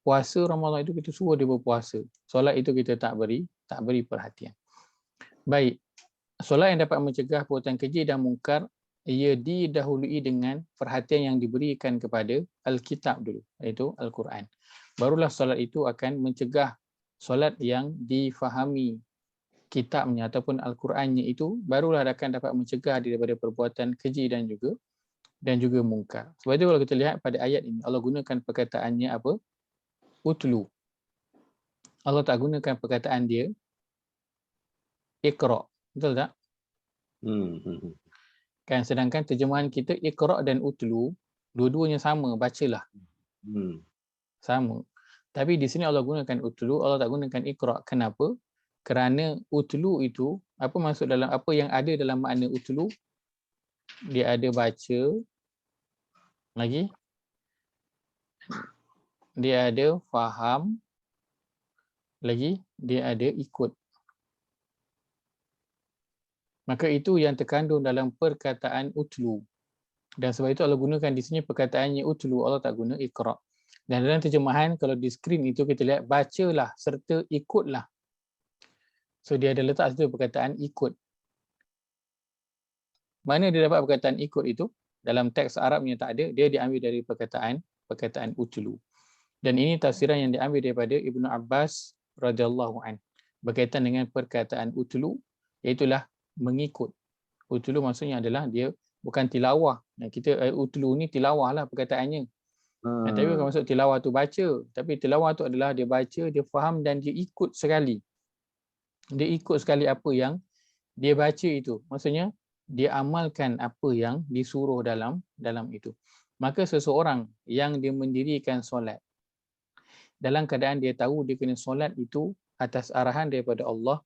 puasa Ramadan itu kita suruh dia berpuasa. Solat itu kita tak beri perhatian. Baik. Solat yang dapat mencegah perbuatan keji dan mungkar, ia didahului dengan perhatian yang diberikan kepada Alkitab dulu, iaitu Al-Quran. Barulah solat itu akan mencegah solat yang difahami kitabnya ataupun Al-Qurannya itu, barulah akan dapat mencegah daripada perbuatan keji dan juga mungkar. Sebab itu kalau kita lihat pada ayat ini, Allah gunakan perkataannya apa? Utlu. Allah tak gunakan perkataan dia Iqra'. Betul tak? Kan, sedangkan terjemahan kita Iqra' dan Utlu, dua-duanya sama, bacalah. Sama. Tapi di sini Allah gunakan Utlu, Allah tak gunakan Iqra'. Kenapa? Kerana Utlu itu, apa maksud dalam apa yang ada dalam makna Utlu? Dia ada baca, lagi dia ada faham, lagi dia ada ikut. Maka itu yang terkandung dalam perkataan utlu. Dan sebab itu Allah gunakan di sini perkataannya utlu, Allah tak guna iqra. Dan dalam terjemahan kalau di skrin itu kita lihat bacalah serta ikutlah. So dia ada letak situ perkataan ikut. Mana dia dapat perkataan ikut itu? Dalam teks Arabnya tak ada, dia diambil dari perkataan utlu. Dan ini tafsiran yang diambil daripada Ibnu Abbas radhiyallahu an berkaitan dengan perkataan utlu, iaitulah mengikut. Utlu maksudnya adalah dia bukan tilawah. Kita utlu ni tilawah lah perkataannya. Tapi bukan maksud tilawah tu baca, tapi tilawah tu adalah dia baca, dia faham dan dia ikut sekali. Dia ikut sekali apa yang dia baca itu. Maksudnya dia amalkan apa yang disuruh dalam itu. Maka seseorang yang dia mendirikan solat dalam keadaan dia tahu dia kena solat itu atas arahan daripada Allah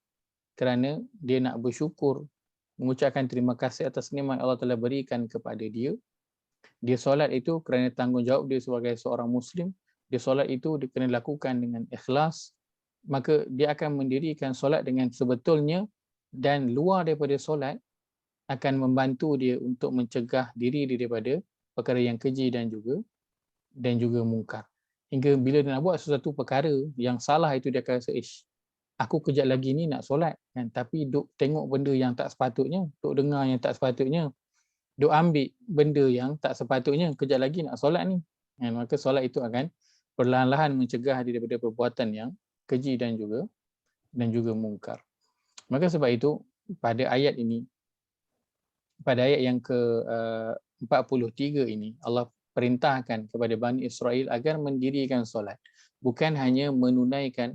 kerana dia nak bersyukur, mengucapkan terima kasih atas nikmat Allah telah berikan kepada dia. Dia solat itu kerana tanggungjawab dia sebagai seorang Muslim. Dia solat itu dia kena lakukan dengan ikhlas. Maka dia akan mendirikan solat dengan sebetulnya, dan luar daripada solat akan membantu dia untuk mencegah diri dia daripada perkara yang keji dan juga mungkar. Hingga bila dia nak buat sesuatu perkara yang salah itu dia akan rasa, aku kejap lagi ni nak solat kan, tapi duk tengok benda yang tak sepatutnya, duk dengar yang tak sepatutnya, duk ambil benda yang tak sepatutnya, kejap lagi nak solat ni kan. Maka solat itu akan perlahan-lahan mencegah dia daripada perbuatan yang keji dan juga mungkar. Maka sebab itu pada ayat ini, pada ayat yang ke-43 ini, Allah perintahkan kepada Bani Israel agar mendirikan solat, bukan hanya menunaikan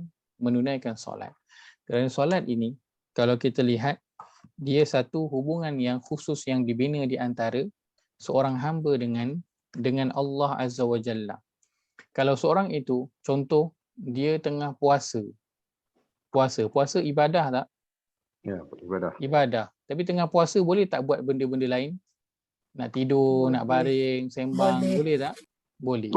solat. Kerana solat ini kalau kita lihat dia satu hubungan yang khusus yang dibina di antara seorang hamba dengan Allah Azza wa Jalla. Kalau seorang itu contoh dia tengah puasa ibadah tak? Ya, ibadah. Ibadah. Tapi tengah puasa boleh tak buat benda-benda lain? Nak tidur, nak baring, sembang, boleh tak? Boleh.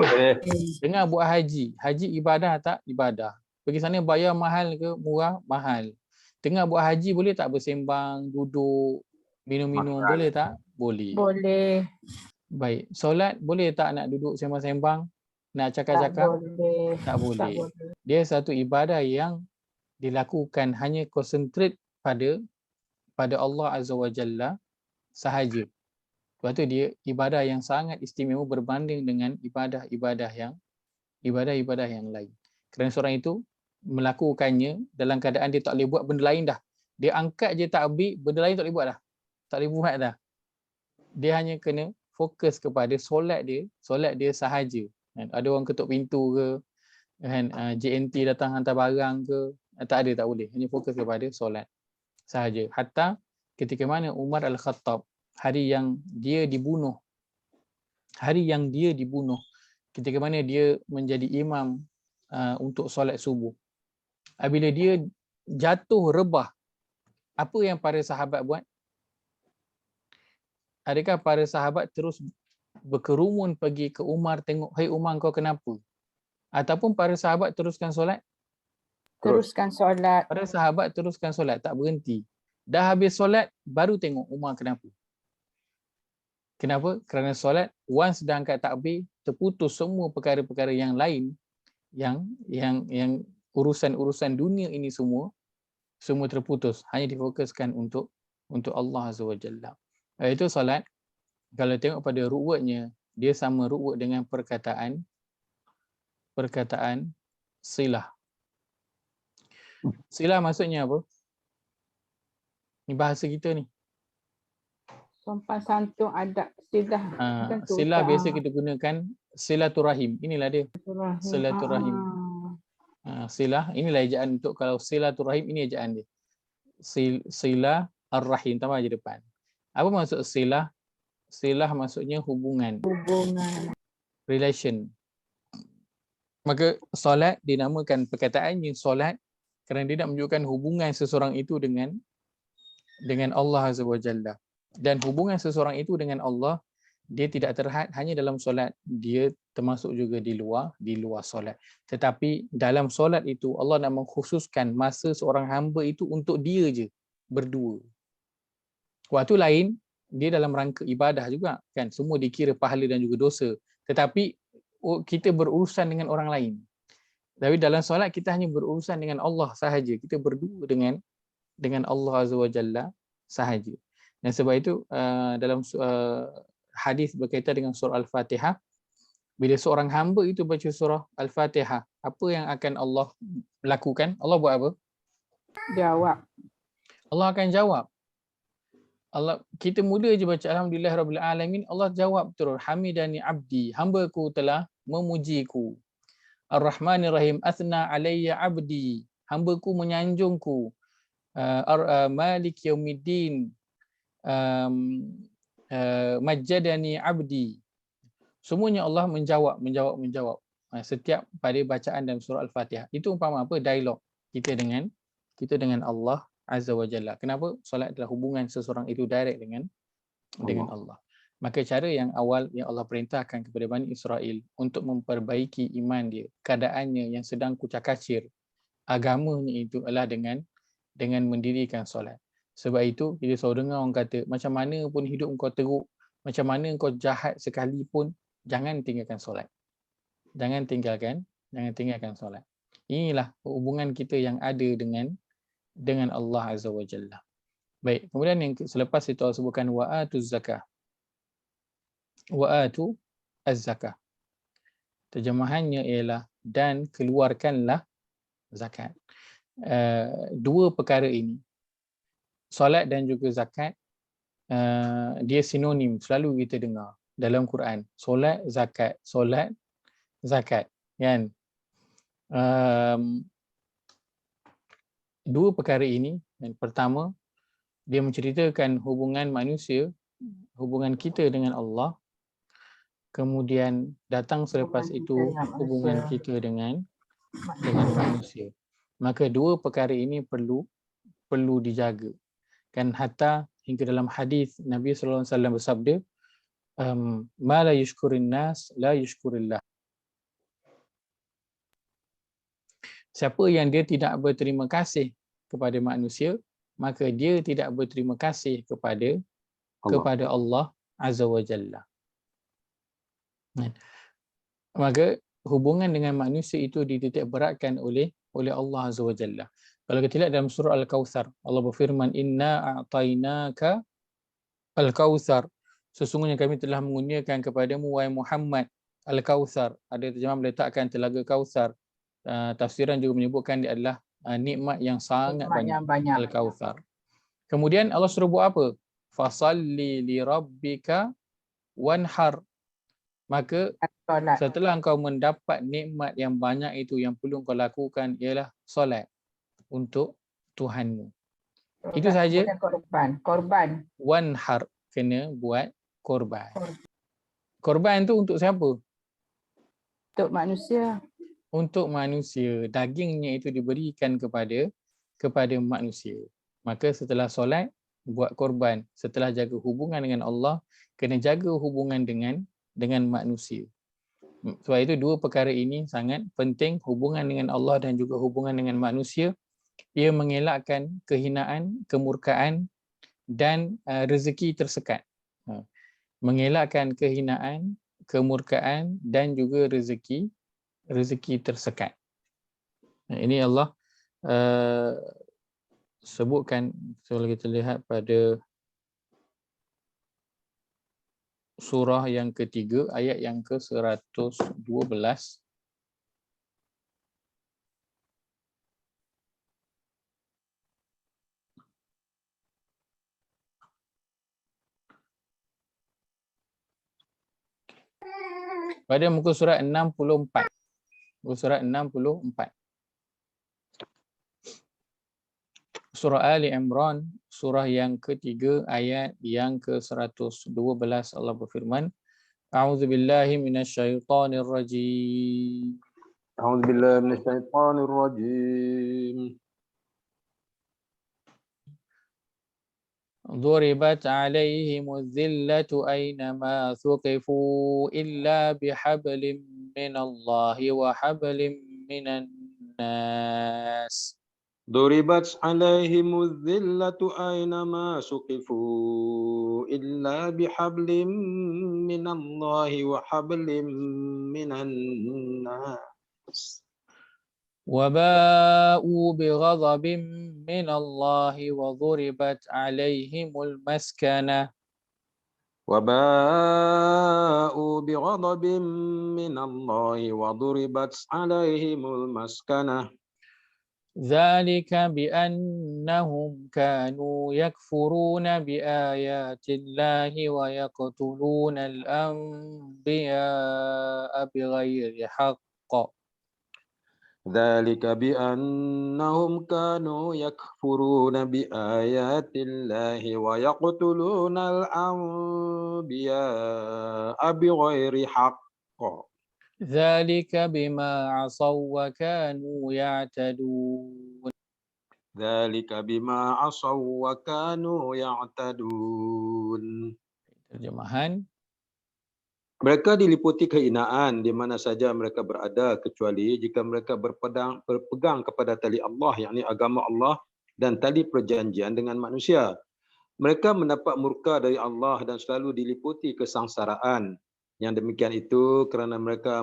Tengah buat haji ibadah tak? Ibadah. Pergi sana bayar mahal ke murah? Mahal. Tengah buat haji boleh tak bersembang, duduk, minum-minum, boleh tak? Boleh. Boleh. Baik. Solat boleh tak nak duduk sembang-sembang? Nak cakap-cakap? Tak boleh. Dia satu ibadah yang dilakukan hanya konsentrate pada Allah Azza wa Jalla sahaja. Sebab tu dia ibadah yang sangat istimewa berbanding dengan ibadah-ibadah yang lain. Kerana seorang itu melakukannya dalam keadaan dia tak boleh buat benda lain dah. Dia angkat je takbir, benda lain tak boleh buat dah. Tak boleh buat dah. Dia hanya kena fokus kepada solat dia sahaja. Ada orang ketuk pintu ke, JNT datang hantar barang ke, tak boleh. Hanya fokus kepada solat sahaja. Hatta ketika mana Umar Al-Khattab hari yang dia dibunuh, ketika mana dia menjadi imam untuk solat subuh, bila dia jatuh rebah, apa yang para sahabat buat? Adakah para sahabat terus berkerumun pergi ke Umar tengok, "Hai Umar, kau kenapa?" Ataupun para sahabat teruskan solat? Teruskan solat. Para sahabat teruskan solat, tak berhenti. Dah habis solat baru tengok Umar kenapa. Kenapa? Kerana solat once dah angkat takbir, terputus semua perkara-perkara yang lain, yang urusan-urusan dunia ini semua terputus, hanya difokuskan untuk Allah Azza wa Jalla. Itu solat. Kalau tengok pada ruwatnya, dia sama ruwat dengan perkataan silah. Silah maksudnya apa? Ni bahasa kita ni. Sopan santun adab silah. Silah biasa kita gunakan silaturahim. Inilah dia. Silaturahim. Silah, inilah ejaan untuk kalau silaturahim, ini ejaan dia. Silah ar-rahim, tambah je depan. Apa maksud silah? Silah maksudnya hubungan. Relation. Maka solat dinamakan perkataannya solat kerana dia nak menunjukkan hubungan seseorang itu dengan Allah Azza wa Jalla. Dan hubungan seseorang itu dengan Allah, dia tidak terhad hanya dalam solat, dia termasuk juga di luar solat. Tetapi dalam solat itu Allah nak mengkhususkan masa seorang hamba itu untuk dia je berdua. Waktu lain dia dalam rangka ibadah juga kan, semua dikira pahala dan juga dosa. Tetapi kita berurusan dengan orang lain. Tapi dalam solat kita hanya berurusan dengan Allah sahaja. Kita berdua dengan Allah Azza wa Jalla sahaja. Dan sebab itu dalam hadis berkaitan dengan surah Al-Fatihah, bila seorang hamba itu baca surah Al-Fatihah, apa yang akan Allah lakukan? Allah buat apa? Jawab. Allah akan jawab. Kita mula je baca alhamdulillah rabbil alamin, Allah jawab terus, hamidani abdi, hamba-Ku telah memujiku. Ar-Rahmanir Rahim, athna alayya abdi, hamba-Ku menyanjungku. Malik yaumiddin, majjadani abdi. Semuanya Allah menjawab. Setiap pada bacaan dalam surah Al-Fatihah. Itu umpama apa? Dialog kita dengan Allah Azza wa Jalla. Kenapa? Solat adalah hubungan seseorang itu direct dengan Allah. Maka cara yang awal yang Allah perintahkan kepada Bani Israel untuk memperbaiki iman dia, keadaannya yang sedang kucak-kacir, agamanya itu adalah dengan mendirikan solat. Sebab itu kita selalu dengar orang kata, macam mana pun hidup kau teruk, macam mana kau jahat sekalipun, jangan tinggalkan solat. Jangan tinggalkan solat. Inilah hubungan kita yang ada dengan Allah Azza wa Jalla. Baik, kemudian yang selepas itu Allah sebutkan wa'atu zakah. Wa'atu az-zakah. Terjemahannya ialah dan keluarkanlah zakat. Dua perkara ini, solat dan juga zakat, dia sinonim, selalu kita dengar dalam Quran. Solat, zakat, kan? Dua perkara ini, yang pertama dia menceritakan hubungan manusia, hubungan kita dengan Allah. Kemudian datang selepas itu hubungan kita dengan manusia. Maka dua perkara ini perlu dijaga. Kan hatta hingga dalam hadis Nabi sallallahu alaihi wasallam bersabda, ma la yushkurin nas la yushkurillah. Siapa yang dia tidak berterima kasih kepada manusia, maka dia tidak berterima kasih kepada Allah Azza wa Jalla. Maka hubungan dengan manusia itu dititik beratkan oleh Allah Azza wa Jalla. Kalau kita lihat dalam surah Al-Kautsar, Allah berfirman, inna a'tainaka Al-Kautsar. Sesungguhnya kami telah mengurniakan kepadamu wahai Muhammad Al-Kautsar. Ada terjemahan meletakkan telaga Kautsar. Tafsiran juga menyebutkan dia adalah nikmat yang sangat banyak. Al-Kautsar. Kemudian Allah suruh buat apa? Fasalli li rabbika wanhar. Maka setelah engkau mendapat nikmat yang banyak itu, yang perlu engkau lakukan ialah solat untuk Tuhanmu. Itu saja. Korban. Wanhar, kena buat korban. Korban tu untuk siapa? Untuk manusia. Untuk manusia. Dagingnya itu diberikan kepada manusia. Maka setelah solat, buat korban. Setelah jaga hubungan dengan Allah, kena jaga hubungan dengan manusia. Sebab itu dua perkara ini sangat penting, hubungan dengan Allah dan juga hubungan dengan manusia. Ia mengelakkan kehinaan, kemurkaan dan rezeki tersekat. Mengelakkan kehinaan, kemurkaan dan juga rezeki tersekat. Ini Allah sebutkan. Kalau kita lihat pada surah yang ketiga, ayat yang ke-112. Pada muka surat 64. Muka surat 64. Surah Ali Imran, surah yang ketiga, ayat yang ke-112, Allah berfirman, A'udzubillahi minasyaitonir rajim. A'udzubillahi minasyaitonir rajim. ضربت عليهم الذلة أينما ثقفوا إلا بحبل من الله وحبل من الناس. ضربت عليهم الذلة أينما سقفوا إلا بحبل من الله وحبل من الناس وباءوا بغضب من الله وضربت عليهم المسكنة وباءوا بغضب من الله وضربت عليهم المسكنة ذلك بأنهم كانوا يكفرون بآيات الله ويقتلون الأنبياء بغير حق ذلك بأنهم كانوا يكفرون بآيات الله ويقتلون الأنبياء بغير حق ذلك بما عصوا وكانوا يعتدون. ذلك بما عصوا وكانوا يعتدون. Terjemahan, Mereka diliputi kehinaan di mana saja mereka berada kecuali jika mereka berpegang kepada tali Allah, yakni agama Allah dan tali perjanjian dengan manusia. Mereka mendapat murka dari Allah dan selalu diliputi kesengsaraan. Yang demikian itu kerana mereka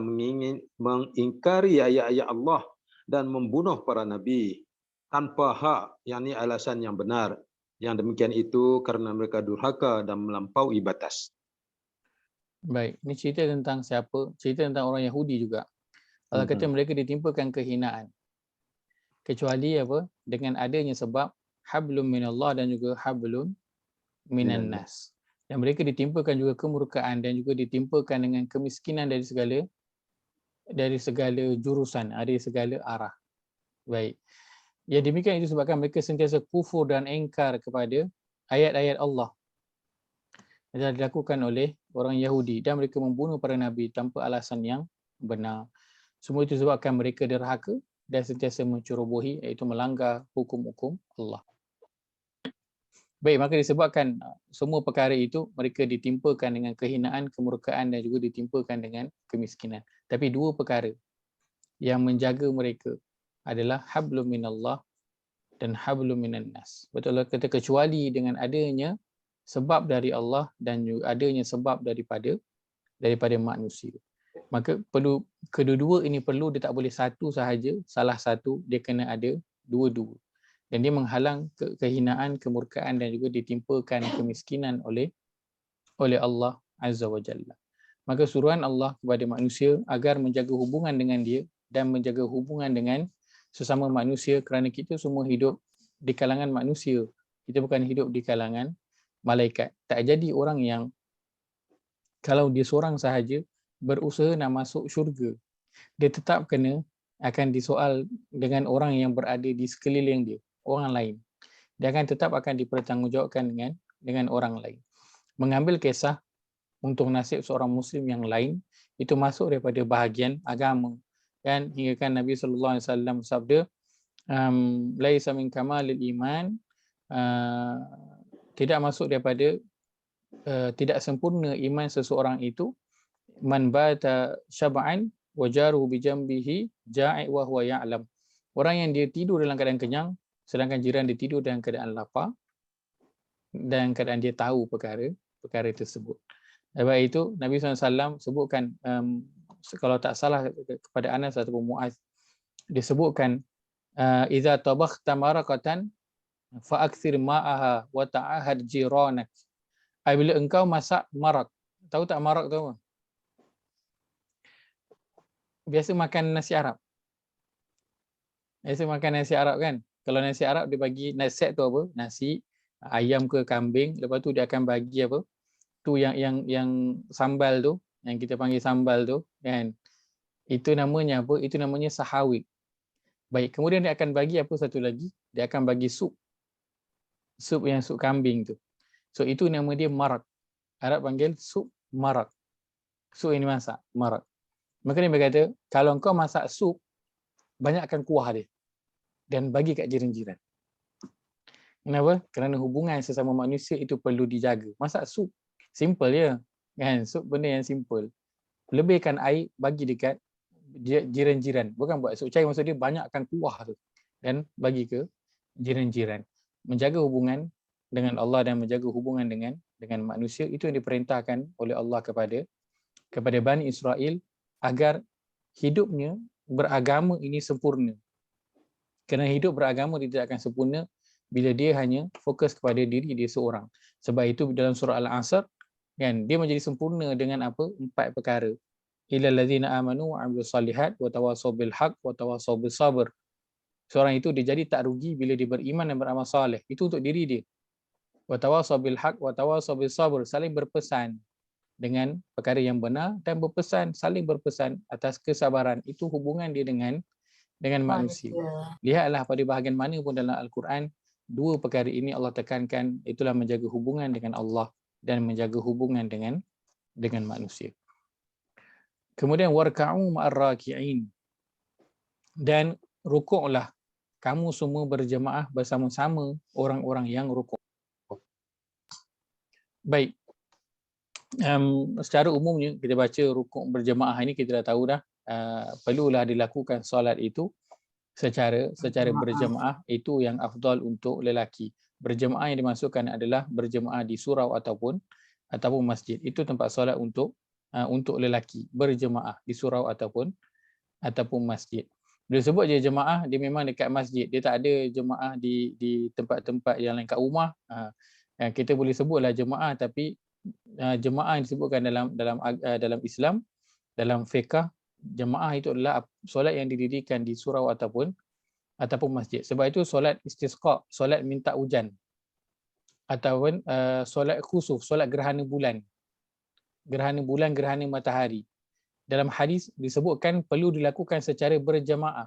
mengingkari ayat-ayat Allah dan membunuh para nabi tanpa hak, yakni alasan yang benar. Yang demikian itu kerana mereka durhaka dan melampaui batas. baik, ini cerita tentang siapa? Cerita tentang orang Yahudi juga. Allah kata mereka ditimpakan kehinaan. Kecuali apa? Dengan adanya sebab hablum minallah dan juga hablum minan nas. Dan mereka ditimpakan juga kemurkaan dan juga ditimpakan dengan kemiskinan dari segala jurusan, dari segala arah. Baik. Ya demikian itu sebabkan mereka sentiasa kufur dan engkar kepada ayat-ayat Allah yang dilakukan oleh orang Yahudi dan mereka membunuh para nabi tanpa alasan yang benar. Semua itu sebabkan mereka derhaka dan sentiasa mencerobohi, iaitu melanggar hukum-hukum Allah. Baik, maka disebabkan semua perkara itu mereka ditimpakan dengan kehinaan, kemurkaan dan juga ditimpakan dengan kemiskinan. Tapi dua perkara yang menjaga mereka adalah hablum minallah dan hablum minan nas. Betul Allah kata kecuali dengan adanya sebab dari Allah dan juga adanya sebab daripada manusia. Maka perlu kedua-dua ini perlu, dia tak boleh satu sahaja, salah satu, dia kena ada dua-dua. Dan dia menghalang kehinaan, kemurkaan dan juga ditimpakan kemiskinan oleh Allah Azza wa Jalla. Maka suruhan Allah kepada manusia agar menjaga hubungan dengan dia dan menjaga hubungan dengan sesama manusia kerana kita semua hidup di kalangan manusia. Kita bukan hidup di kalangan malaikat. Tak jadi orang yang kalau dia seorang sahaja berusaha nak masuk syurga, dia tetap akan disoal dengan orang yang berada di sekeliling dia, orang lain. Dia akan tetap dipertanggungjawabkan dengan orang lain. Mengambil kisah untuk nasib seorang muslim yang lain itu masuk daripada bahagian agama. Dan hingga kan Nabi sallallahu alaihi wasallam bersabda, laisa min kamalil iman, tidak masuk daripada tidak sempurna iman seseorang itu man bata syab'an wa jaruhu bi jambihi ja'i wa huwa ya'lam. Orang yang dia tidur dalam keadaan kenyang sedangkan jiran dia tidur dalam keadaan lapar dan keadaan dia tahu perkara tersebut. Sebab itu Nabi SAW sebutkan, kalau tak salah kepada Anas ataupun Muaz, disebutkan idza tabakhta maraqatan fa akthir ma'aha wa ta'ahad jiranak. Bila engkau masak marak, tahu tak marak tu apa? Biasa makan nasi Arab. Biasa makan nasi Arab kan? Kalau nasi Arab dia bagi nasi tu apa? Nasi ayam ke kambing, lepas tu dia akan bagi apa? Tu yang sambal tu, yang kita panggil sambal tu kan. Itu namanya apa? Itu namanya sahawik. Baik, kemudian dia akan bagi apa satu lagi? Dia akan bagi sup. Sup yang sup kambing tu. So itu nama dia marak. Arab panggil sup marak. Sup yang dimasak, marak. Maka dia berkata, kalau kau masak sup, banyakkan kuah dia dan bagi kat jiran-jiran. Kenapa? Kerana hubungan sesama manusia itu perlu dijaga. Masak sup, simple je. Kan? Sup benda yang simple. Lebihkan air, bagi dekat jiran-jiran. Bukan buat sup cair, maksud dia banyakkan kuah tu. dan bagi ke jiran-jiran. Menjaga hubungan dengan Allah dan menjaga hubungan dengan manusia, itu yang diperintahkan oleh Allah kepada Bani Israel agar hidupnya beragama ini sempurna. Kerana hidup beragama dia tidak akan sempurna bila dia hanya fokus kepada diri dia seorang. Sebab itu dalam surah Al-Asr kan, dia menjadi sempurna dengan apa? 4 perkara. Illal ladzina amanu wa 'amilus solihat wa tawassaw bil haqq wa tawassaw bis sabr. Seorang itu dia jadi tak rugi bila dia beriman dan beramal soleh. Itu untuk diri dia. Wa tawassaw bil haqq wa tawassaw bis sabr, saling berpesan dengan perkara yang benar dan saling berpesan atas kesabaran. Itu hubungan dia dengan manusia. Lihatlah pada bahagian mana pun dalam Al-Quran, 2 perkara ini Allah tekankan, itulah menjaga hubungan dengan Allah dan menjaga hubungan dengan manusia. Kemudian warka'u ma'ar raki'in, dan rukuklah kamu semua berjemaah bersama-sama orang-orang yang rukuk. Baik. Secara umumnya kita baca rukuk berjemaah ini kita dah tahu dah, perlulah dilakukan solat itu secara berjemaah, itu yang afdal untuk lelaki. Berjemaah yang dimasukkan adalah berjemaah di surau ataupun masjid. Itu tempat solat untuk lelaki, berjemaah di surau ataupun masjid. Dia sebut je jemaah, dia memang dekat masjid. Dia tak ada jemaah di tempat-tempat yang lain kat rumah. Kita boleh sebutlah jemaah, tapi jemaah yang disebutkan dalam Islam, dalam fiqh, jemaah itu adalah solat yang didirikan di surau ataupun masjid. Sebab itu solat istisqa, solat minta hujan, ataupun solat khusuf, solat gerhana bulan, gerhana matahari. Dalam hadis disebutkan perlu dilakukan secara berjemaah.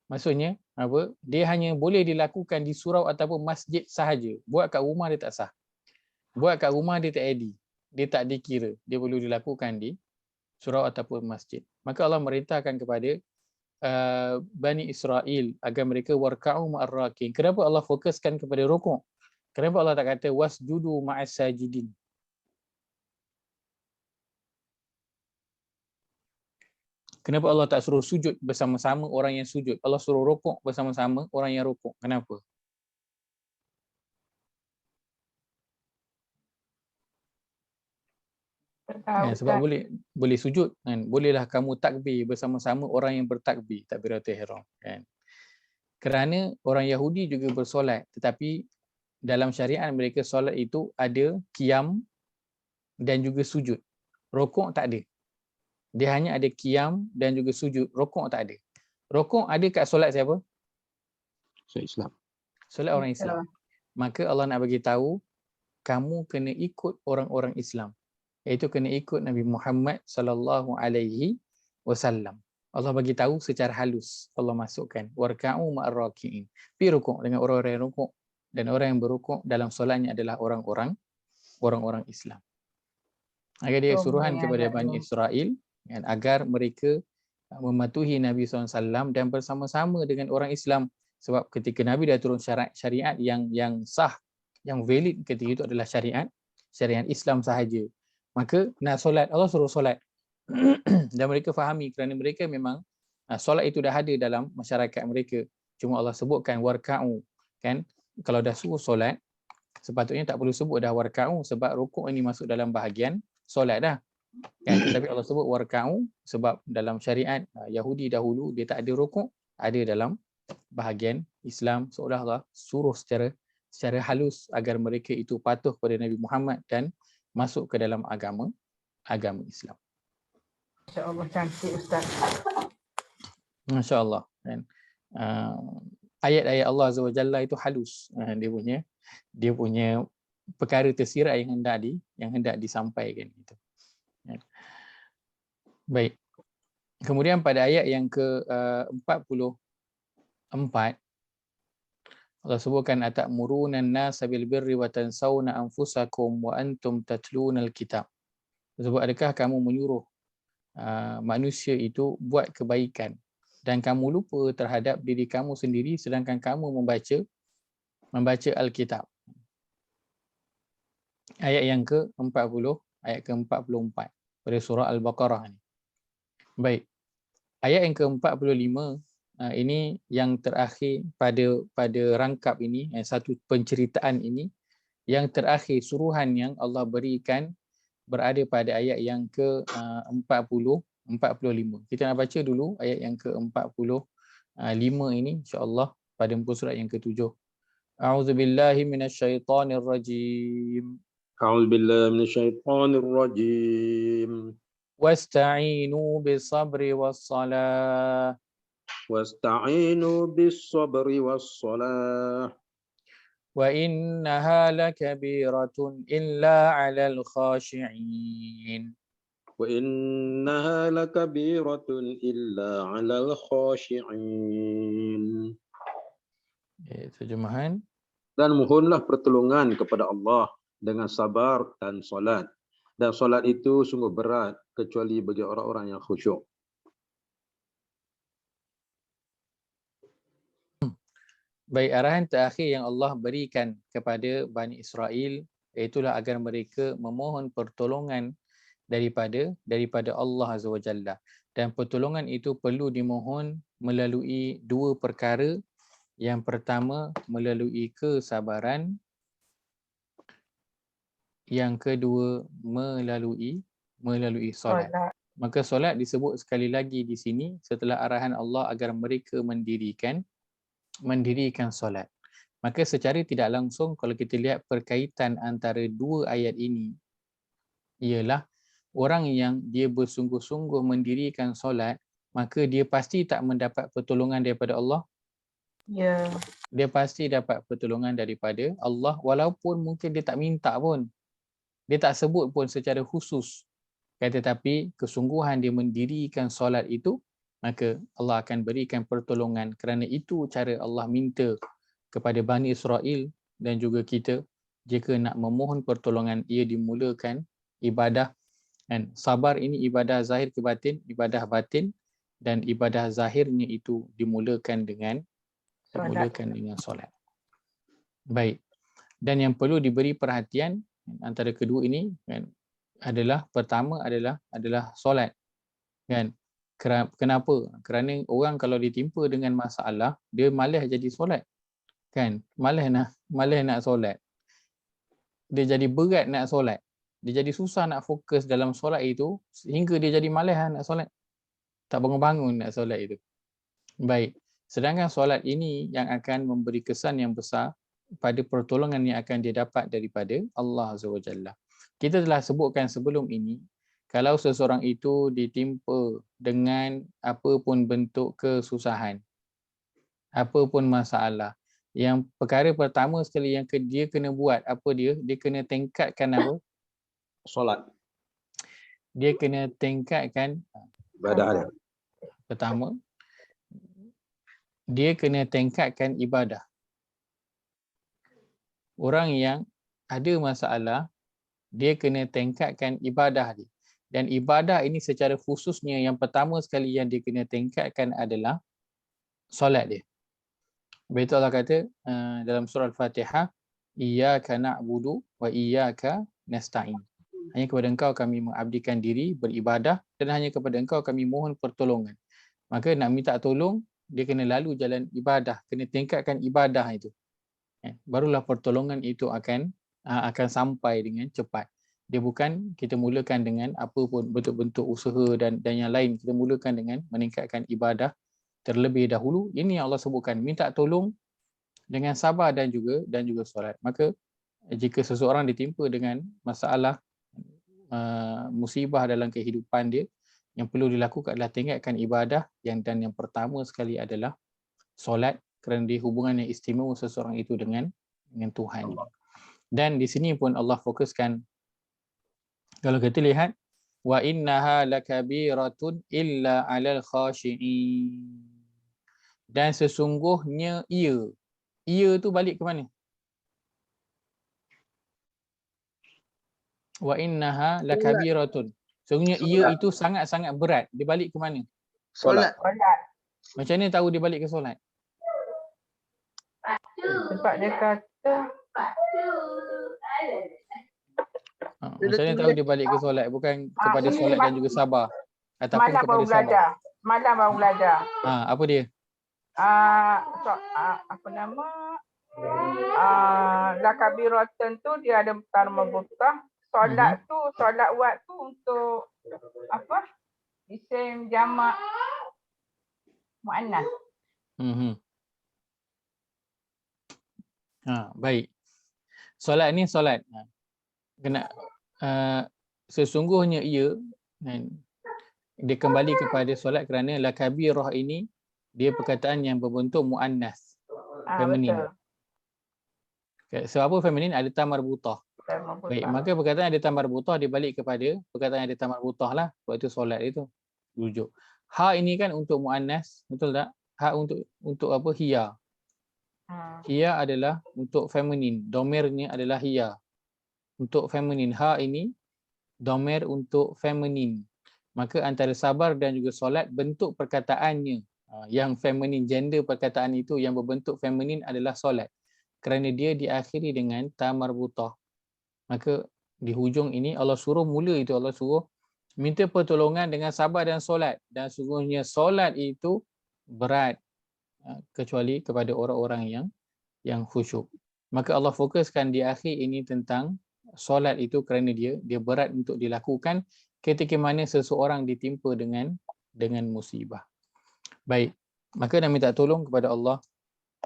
Maksudnya apa? Dia hanya boleh dilakukan di surau ataupun masjid sahaja. Buat kat rumah dia tak sah. Buat kat rumah dia tak edi. Dia tak dikira. Dia perlu dilakukan di surau ataupun masjid. Maka Allah merintahkan kepada Bani Israel agar mereka warka'u ma'ar rakin. Kenapa Allah fokuskan kepada rukuk? Kenapa Allah tak kata wasjudu ma'as sajidin? Kenapa Allah tak suruh sujud bersama-sama orang yang sujud? Allah suruh rukuk bersama-sama orang yang rukuk. Kenapa? Sebab boleh sujud kan. Bolehlah kamu takbir bersama-sama orang yang bertakbir, takbiratul ihram kan. Kerana orang Yahudi juga bersolat, tetapi dalam syariat mereka solat itu ada qiyam dan juga sujud. Rukuk tak ada. Dia hanya ada qiyam dan juga sujud. Rukuk tak ada. Rukuk ada kat solat siapa? Solat Islam. Solat orang Islam. Maka Allah nak bagi tahu kamu kena ikut orang-orang Islam. Iaitu kena ikut Nabi Muhammad sallallahu alaihi wasallam. Allah bagi tahu secara halus. Allah masukkan warka'u ma'ar raki'in. Pi rukuk dengan orang-orang yang rukuk, dan orang yang berrukuk dalam solatnya adalah orang-orang Islam. Agar dia suruhan kepada Bani Israel agar mereka mematuhi Nabi SAW dan bersama-sama dengan orang Islam. Sebab ketika Nabi dah turun syariat yang sah, yang valid ketika itu adalah syariat Islam sahaja. Maka nak solat, Allah suruh solat. Dan mereka fahami kerana mereka memang solat itu dah ada dalam masyarakat mereka. Cuma Allah sebutkan warka'u kan. Kalau dah suruh solat, sepatutnya tak perlu sebut dah warka'u, sebab rukuk ini masuk dalam bahagian solat dah. Kan? Tapi Allah sebut warka'u sebab dalam syariat Yahudi dahulu dia tak ada rukuk, ada dalam bahagian Islam. Seolah Allah suruh secara halus agar mereka itu patuh kepada Nabi Muhammad dan masuk ke dalam agama Islam. Masya-Allah, cantik Ustaz. Masya-Allah kan. Ayat-ayat Allah Azza wa Jalla itu halus. Dia punya perkara tersirat yang hendak disampaikan itu. Baik. Kemudian pada ayat yang ke-44 Allah sebutkan atamuruna an-nasa bil birri wa tansawna anfusakum wa antum tatlunal kitab. Sebab adakah kamu menyuruh manusia itu buat kebaikan dan kamu lupa terhadap diri kamu sendiri sedangkan kamu membaca Alkitab. Ayat yang ke-40, ayat ke-44 pada surah Al-Baqarah ni. Baik. Ayat yang ke-45 ini yang terakhir pada rangkap ini, satu penceritaan ini, yang terakhir suruhan yang Allah berikan berada pada ayat yang ke-45. Kita nak baca dulu ayat yang ke-45 ini insya-Allah pada muka surat yang ke-7. A'udzubillahi minasyaitonirrajim. أعوذ بالله من الشيطان الرجيم. Wasta'inu bis-sabri was-salah. واستعينوا بالصبر والصلاة وإنها لكبيرة إلا على الخاشعين. وإنها لكبيرة إلا على الخاشعين. Terjemahan. Dan mohonlah pertolongan kepada Allah dengan sabar dan solat. Dan solat itu sungguh berat kecuali bagi orang-orang yang khusyuk. Baik, arahan terakhir yang Allah berikan kepada Bani Israel iaitulah agar mereka memohon pertolongan daripada Allah Azza wa Jalla. Dan pertolongan itu perlu dimohon melalui dua perkara. Yang pertama melalui kesabaran, yang kedua melalui solat. Maka solat disebut sekali lagi di sini setelah arahan Allah agar mereka mendirikan solat. Maka secara tidak langsung kalau kita lihat perkaitan antara dua ayat ini ialah orang yang dia bersungguh-sungguh mendirikan solat, maka dia pasti tak mendapat pertolongan daripada Allah. Ya. Dia pasti dapat pertolongan daripada Allah walaupun mungkin dia tak minta pun. Dia tak sebut pun secara khusus. Tetapi kesungguhan dia mendirikan solat itu, maka Allah akan berikan pertolongan. Kerana itu cara Allah minta kepada Bani Israel dan juga kita, jika nak memohon pertolongan, ia dimulakan ibadah. Dan sabar ini ibadah zahir ke batin, ibadah batin, dan ibadah zahirnya itu dimulakan dengan solat. Baik. Dan yang perlu diberi perhatian antara kedua ini kan, adalah pertama adalah solat. Kan? Kenapa? Kerana orang kalau ditimpa dengan masalah, dia malas jadi solat. Kan? Malas nak solat. Dia jadi berat nak solat. Dia jadi susah nak fokus dalam solat itu sehingga dia jadi malas nak solat. Tak bangun-bangun nak solat itu. Baik. Sedangkan solat ini yang akan memberi kesan yang besar pada pertolongan yang akan dia dapat daripada Allah Azza wa Jalla. Kita telah sebutkan sebelum ini, kalau seseorang itu ditimpa dengan apa pun bentuk kesusahan, apa pun masalah, yang perkara pertama sekali yang dia kena buat, apa dia kena tingkatkan apa? Solat. Dia kena tingkatkan Ibadah dia. Pertama, dia kena tingkatkan ibadah. Orang yang ada masalah, dia kena tingkatkan ibadah dia. Dan ibadah ini secara khususnya yang pertama sekali yang dia kena tingkatkan adalah solat dia. Begitu Allah kata dalam surah Al-Fatihah, Iyyaka na'budu wa iyyaka nasta'in. Hanya kepada engkau kami mengabdikan diri, beribadah, dan hanya kepada engkau kami mohon pertolongan. Maka nak minta tolong, dia kena lalu jalan ibadah, kena tingkatkan ibadah itu. Barulah pertolongan itu akan sampai dengan cepat. Dia bukan kita mulakan dengan apa pun bentuk-bentuk usaha dan yang lain. Kita mulakan dengan meningkatkan ibadah terlebih dahulu. Ini yang Allah sebutkan, minta tolong dengan sabar dan juga solat. Maka jika seseorang ditimpa dengan masalah musibah dalam kehidupan dia, yang perlu dilakukan adalah tingkatkan ibadah dan yang pertama sekali adalah solat, kerana dia hubungan yang istimewa seseorang itu dengan Tuhan. Dan di sini pun Allah fokuskan, kalau kita lihat, wa innaha lakabiratun illa 'alal khashi'in. Dan sesungguhnya ia tu balik ke mana? Wa innaha lakabiratun. Sesungguhnya ia itu sangat-sangat berat. Dia balik ke mana? Solat. Macam mana tahu dia balik ke solat? Sebab dia kata Macam mana tahu dia balik ke solat? Bukan kepada solat dan juga sabar. Ataupun malam kepada baru sabar. belajar. Malam baru belajar. Apa dia? Apa nama? Lakabiratan tu dia ada tarmabutah. Solat tu, solat waktu untuk apa? Isim jamak muannas. Baik. Solat ni solat. Kena sesungguhnya ia kan, dia kembali kepada solat kerana lakabirah ini dia perkataan yang berbentuk muannas, feminin. Betul. Sebab apa feminin? Ada tamarbutah. Baik, maka perkataan ada tamarbutah dia balik kepada perkataan ada tamarbutah lah. Sebab itu solat itu rujuk. Ha ini kan untuk muannas, betul tak? Ha untuk apa? Hiya. Hiya adalah untuk feminin. Domirnya adalah hiya. Untuk feminin. Ha ini domir untuk feminin. Maka antara sabar dan juga solat bentuk perkataannya yang feminin, gender perkataan itu yang berbentuk feminin adalah solat. Kerana dia diakhiri dengan ta marbutah. Maka di hujung ini Allah suruh mula itu, Allah suruh minta pertolongan dengan sabar dan solat. Dan sungguhnya solat itu berat kecuali kepada orang-orang yang khusyuk. Maka Allah fokuskan di akhir ini tentang solat itu kerana dia berat untuk dilakukan ketika mana seseorang ditimpa dengan musibah. Baik, maka nak minta tolong kepada Allah.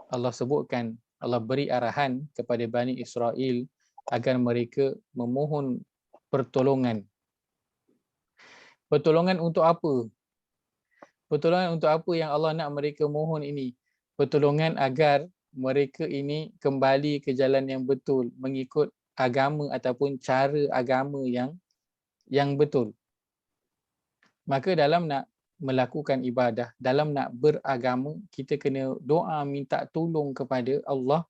Allah sebutkan, Allah beri arahan kepada Bani Israel agar mereka memohon pertolongan. Pertolongan untuk apa? Pertolongan untuk apa yang Allah nak mereka mohon ini? Pertolongan agar mereka ini kembali ke jalan yang betul, mengikut agama ataupun cara agama yang betul. Maka dalam nak melakukan ibadah, dalam nak beragama, kita kena doa minta tolong kepada Allah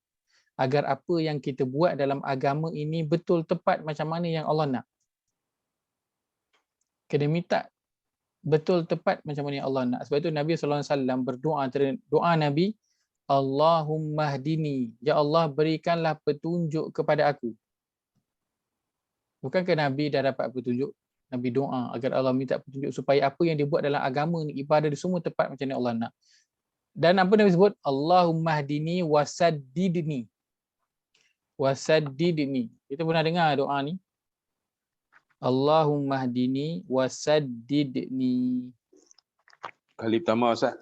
agar apa yang kita buat dalam agama ini betul tepat macam mana yang Allah nak. Kena minta betul tepat macam mana yang Allah nak. Sebab itu Nabi SAW berdoa, doa Nabi, Allahumma hdini, ya Allah berikanlah petunjuk kepada aku. Bukankah Nabi dah dapat petunjuk? Nabi doa agar Allah minta petunjuk supaya apa yang dia buat dalam agama ni, ibadah dia semua tepat macam yang Allah nak. Dan apa Nabi sebut? Allahumma hdini wasaddidni. Wasaddidni. Kita pernah dengar doa ni? Allahumma hdini wasaddidni. Kali pertama Ustaz.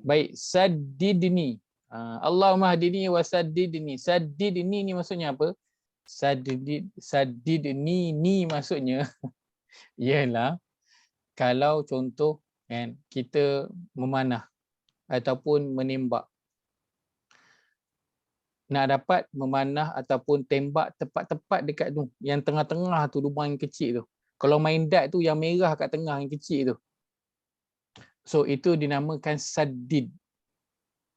Baik, saddidni. Allahumma hdini wasaddidni. Saddidni ni maksudnya apa? Saddidni ni maksudnya ialah kalau contoh kan kita memanah ataupun menembak, nak dapat memanah ataupun tembak tepat-tepat dekat tu yang tengah-tengah tu, lubang yang kecil tu. Kalau main dart tu yang merah kat tengah yang kecil tu, so itu dinamakan saddid.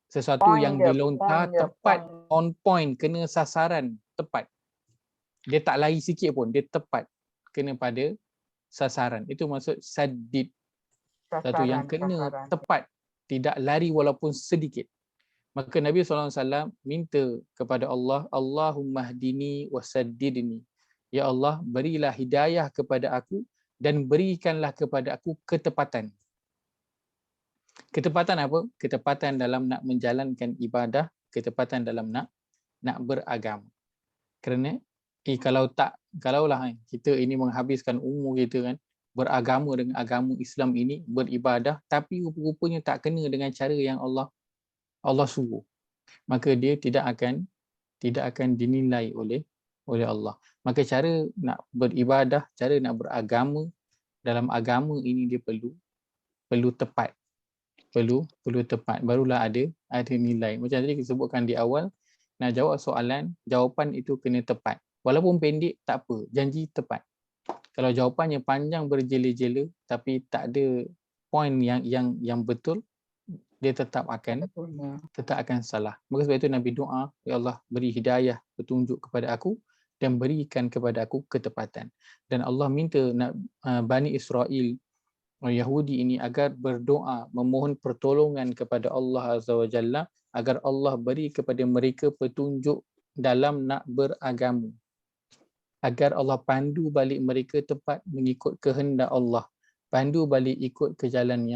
Sesuatu yang dilontar tepat, on point, kena sasaran tepat. Dia tak lari sikit pun, dia tepat kena pada sasaran. Itu maksud saddid. Satu yang kena tepat, tidak lari walaupun sedikit. Maka Nabi SAW minta kepada Allah, Allahumma hdini wasaddidni. Ya Allah, berilah hidayah kepada aku dan berikanlah kepada aku ketepatan. Ketepatan apa? Ketepatan dalam nak menjalankan ibadah, ketepatan dalam nak beragama. Kerana kalaulah kita ini menghabiskan umur kita kan beragama dengan agama Islam ini, beribadah, tapi rupa-rupanya tak kena dengan cara yang Allah suruh, maka dia tidak akan dinilai oleh Allah. Maka cara nak beribadah, cara nak beragama dalam agama ini dia perlu tepat. Perlu tepat, barulah ada nilai. Macam tadi kita sebutkan di awal, nak jawab soalan, jawapan itu kena tepat. Walaupun pendek tak apa, janji tepat. Kalau jawapannya panjang berjela-jela tapi tak ada poin yang betul, dia tetap akan salah. Maka sebab itu Nabi doa, ya Allah beri hidayah, petunjuk kepada aku dan berikan kepada aku ketepatan. Dan Allah minta Bani Israel, Yahudi ini agar berdoa, memohon pertolongan kepada Allah Azza wa Jalla agar Allah beri kepada mereka petunjuk dalam nak beragama. Agar Allah pandu balik mereka tepat mengikut kehendak Allah. Pandu balik ikut ke jalan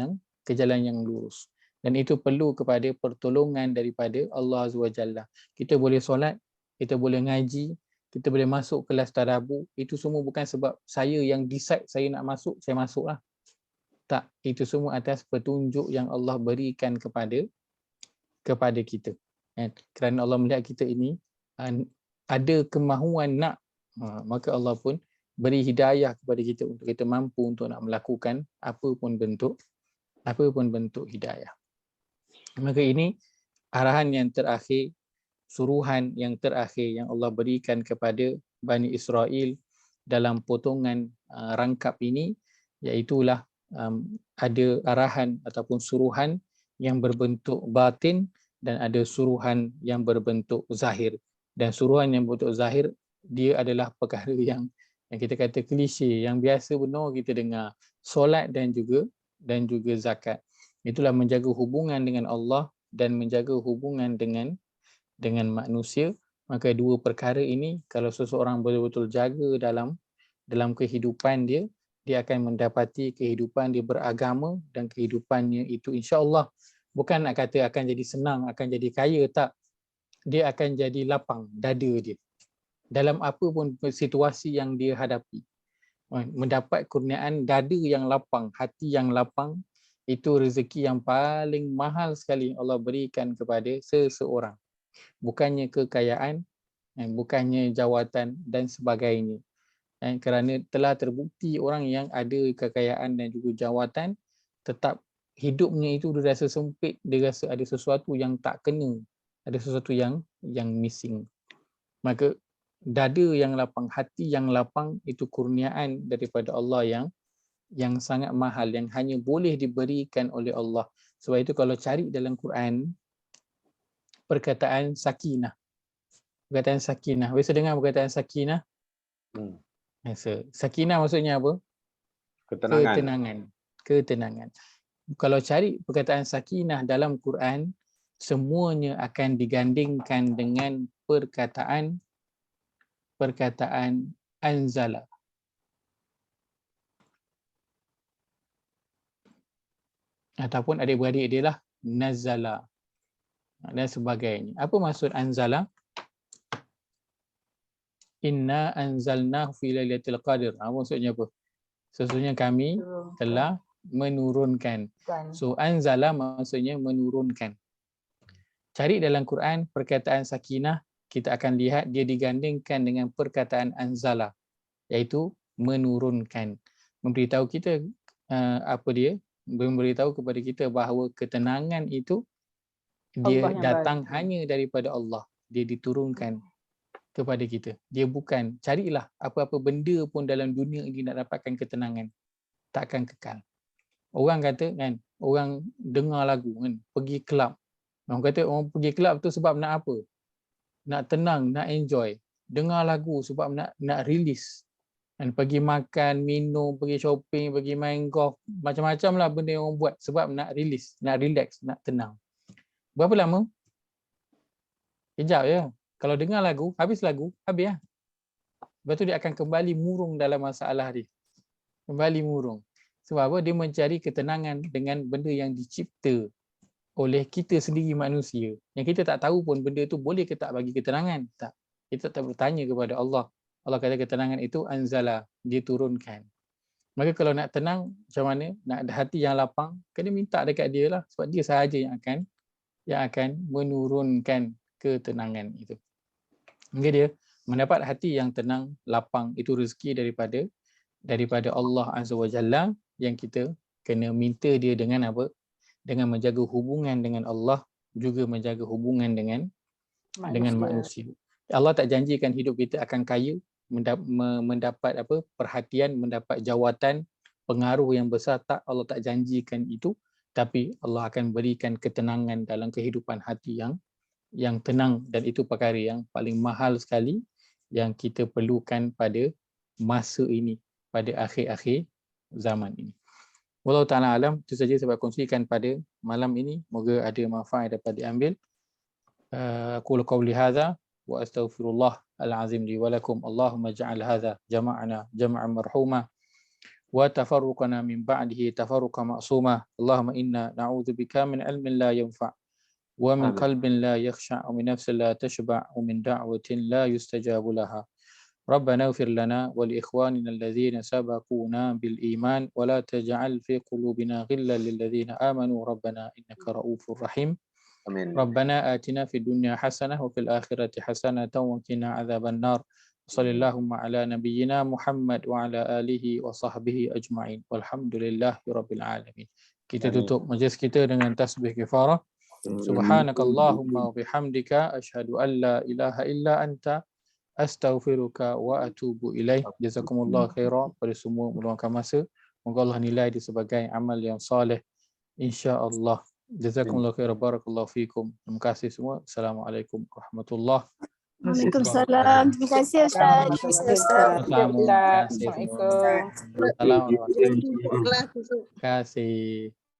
ke jalan yang lurus. Dan itu perlu kepada pertolongan daripada Allah Azza wa Jalla. Kita boleh solat, kita boleh ngaji, kita boleh masuk kelas tadabbur, itu semua bukan sebab saya yang decide saya nak masuk, saya masuklah. Tak, itu semua atas petunjuk yang Allah berikan kepada kita. Kerana Allah melihat kita ini ada kemahuan nak, maka Allah pun beri hidayah kepada kita untuk kita mampu untuk nak melakukan apa pun bentuk hidayah. Maka ini arahan yang terakhir, suruhan yang terakhir yang Allah berikan kepada Bani Israel dalam potongan rangkap ini, iaitulah ada arahan ataupun suruhan yang berbentuk batin dan ada suruhan yang berbentuk zahir. Dan suruhan yang berbentuk zahir, dia adalah perkara yang kita kata klise, yang biasa benar kita dengar, solat dan juga zakat. Itulah menjaga hubungan dengan Allah dan menjaga hubungan dengan manusia. Maka dua perkara ini kalau seseorang betul-betul jaga dalam kehidupan dia, dia akan mendapati kehidupan dia beragama dan kehidupannya itu insya-Allah bukan nak kata akan jadi senang, akan jadi kaya, tak. Dia akan jadi lapang dada dia dalam apa pun situasi yang dia hadapi. Mendapat kurniaan dada yang lapang, hati yang lapang, itu rezeki yang paling mahal sekali Allah berikan kepada seseorang. Bukannya kekayaan, bukannya jawatan dan sebagainya. Kerana telah terbukti orang yang ada kekayaan dan juga jawatan, tetap hidupnya itu dia rasa sempit, dia rasa ada sesuatu yang tak kena, ada sesuatu yang missing. Maka dada yang lapang, hati yang lapang itu kurniaan daripada Allah yang sangat mahal, yang hanya boleh diberikan oleh Allah. Sebab itu kalau cari dalam Quran perkataan sakinah. Perkataan sakinah. Biasa dengar perkataan sakinah? Sakinah maksudnya apa? Ketenangan. Kalau cari perkataan sakinah dalam Quran, semuanya akan digandingkan dengan perkataan anzala. Ataupun adik-beradik dia lah nazala dan sebagainya. Apa maksud anzala? Inna anzalnahu fi lailatul qadr. Maksudnya apa? Sesungguhnya kami telah menurunkan. So anzala maksudnya menurunkan. Cari dalam Quran perkataan sakinah, kita akan lihat dia digandingkan dengan perkataan anzala, iaitu menurunkan. Memberitahu kita memberitahu kepada kita bahawa ketenangan itu dia datang hanya daripada Allah. Dia diturunkan kepada kita. Dia bukan, carilah apa-apa benda pun dalam dunia ini nak dapatkan ketenangan, takkan kekal. Orang kata kan, orang dengar lagu kan, pergi kelab. Orang kata orang pergi kelab tu sebab nak apa? Nak tenang, nak enjoy. Dengar lagu sebab nak release. Dan pergi makan, minum, pergi shopping, pergi main golf, macam-macam lah benda yang orang buat sebab nak release, nak relax, nak tenang. Berapa lama? Kejap je. Kalau dengar lagu, habis lah. Lepas tu dia akan kembali murung dalam masalah dia. Kembali murung. Sebab apa? Dia mencari ketenangan dengan benda yang dicipta oleh kita sendiri manusia. Yang kita tak tahu pun benda tu boleh ke tak bagi ketenangan. Tak. Kita tak bertanya kepada Allah. Allah kata ketenangan itu anzala, dia turunkan. Maka kalau nak tenang, macam mana? Nak ada hati yang lapang, kena minta dekat dia lah. Sebab dia sahaja yang akan menurunkan ketenangan itu. Maka dia mendapat hati yang tenang, lapang, itu rezeki daripada Allah Azza wa Jalla, yang kita kena minta dia dengan apa? Dengan menjaga hubungan dengan Allah, juga menjaga hubungan dengan manusia. Allah tak janjikan hidup kita akan kaya, mendapat apa? Perhatian, mendapat jawatan, pengaruh yang besar, tak. Allah tak janjikan itu, tapi Allah akan berikan ketenangan dalam kehidupan hati yang tenang, dan itu perkara yang paling mahal sekali yang kita perlukan pada masa ini, pada akhir-akhir zaman ini. Wallahu ta'ala alam, itu saja saya kongsikan pada malam ini. Moga ada manfaat dapat diambil. Aqulu qawli hadza wa astaghfirullah al-azim li wa lakum. Allahumma ja'al hadza jama'ana jama'an marhuma وتفرقنا من بعده تفرقا معصوما اللهم إنا نعوذ بك من علم لا ينفع ومن آمين. قلب لا يخشع ومن نفس لا تشبع ومن دعوة لا يستجاب لها ربنا اغفر لنا ولإخواننا الذين سبقونا بالإيمان ولا تجعل في قلوبنا غلا للذين آمنوا ربنا إنك رؤوف رحيم Amin. ربنا آتنا في الدنيا حسنة وفي الآخرة حسنة وقنا عذاب النار صلى اللهم على نبينا محمد وعلى آله وصحبه أجمعين والحمد لله رب العالمين. Kita Amin. tutup majlis kita dengan tasbih kifarah. Subhanakallahumma wa bihamdika asyhadu an la ilaha illa anta astaghfiruka wa atubu ilaih. Jazakumullah khairan pada semua meluangkan masa. Moga Allah nilai dia sebagai amal yang soleh insya-Allah. Jazakumullah khairan, barakallahu fikum. Terima kasih semua. Assalamualaikum warahmatullahi. Waalaikumsalam. Terima kasih Ustaz. Terima kasih Ustaz. Terima kasih semua. Assalamualaikum. Assalamualaikum. Kelas tu. Terima kasih.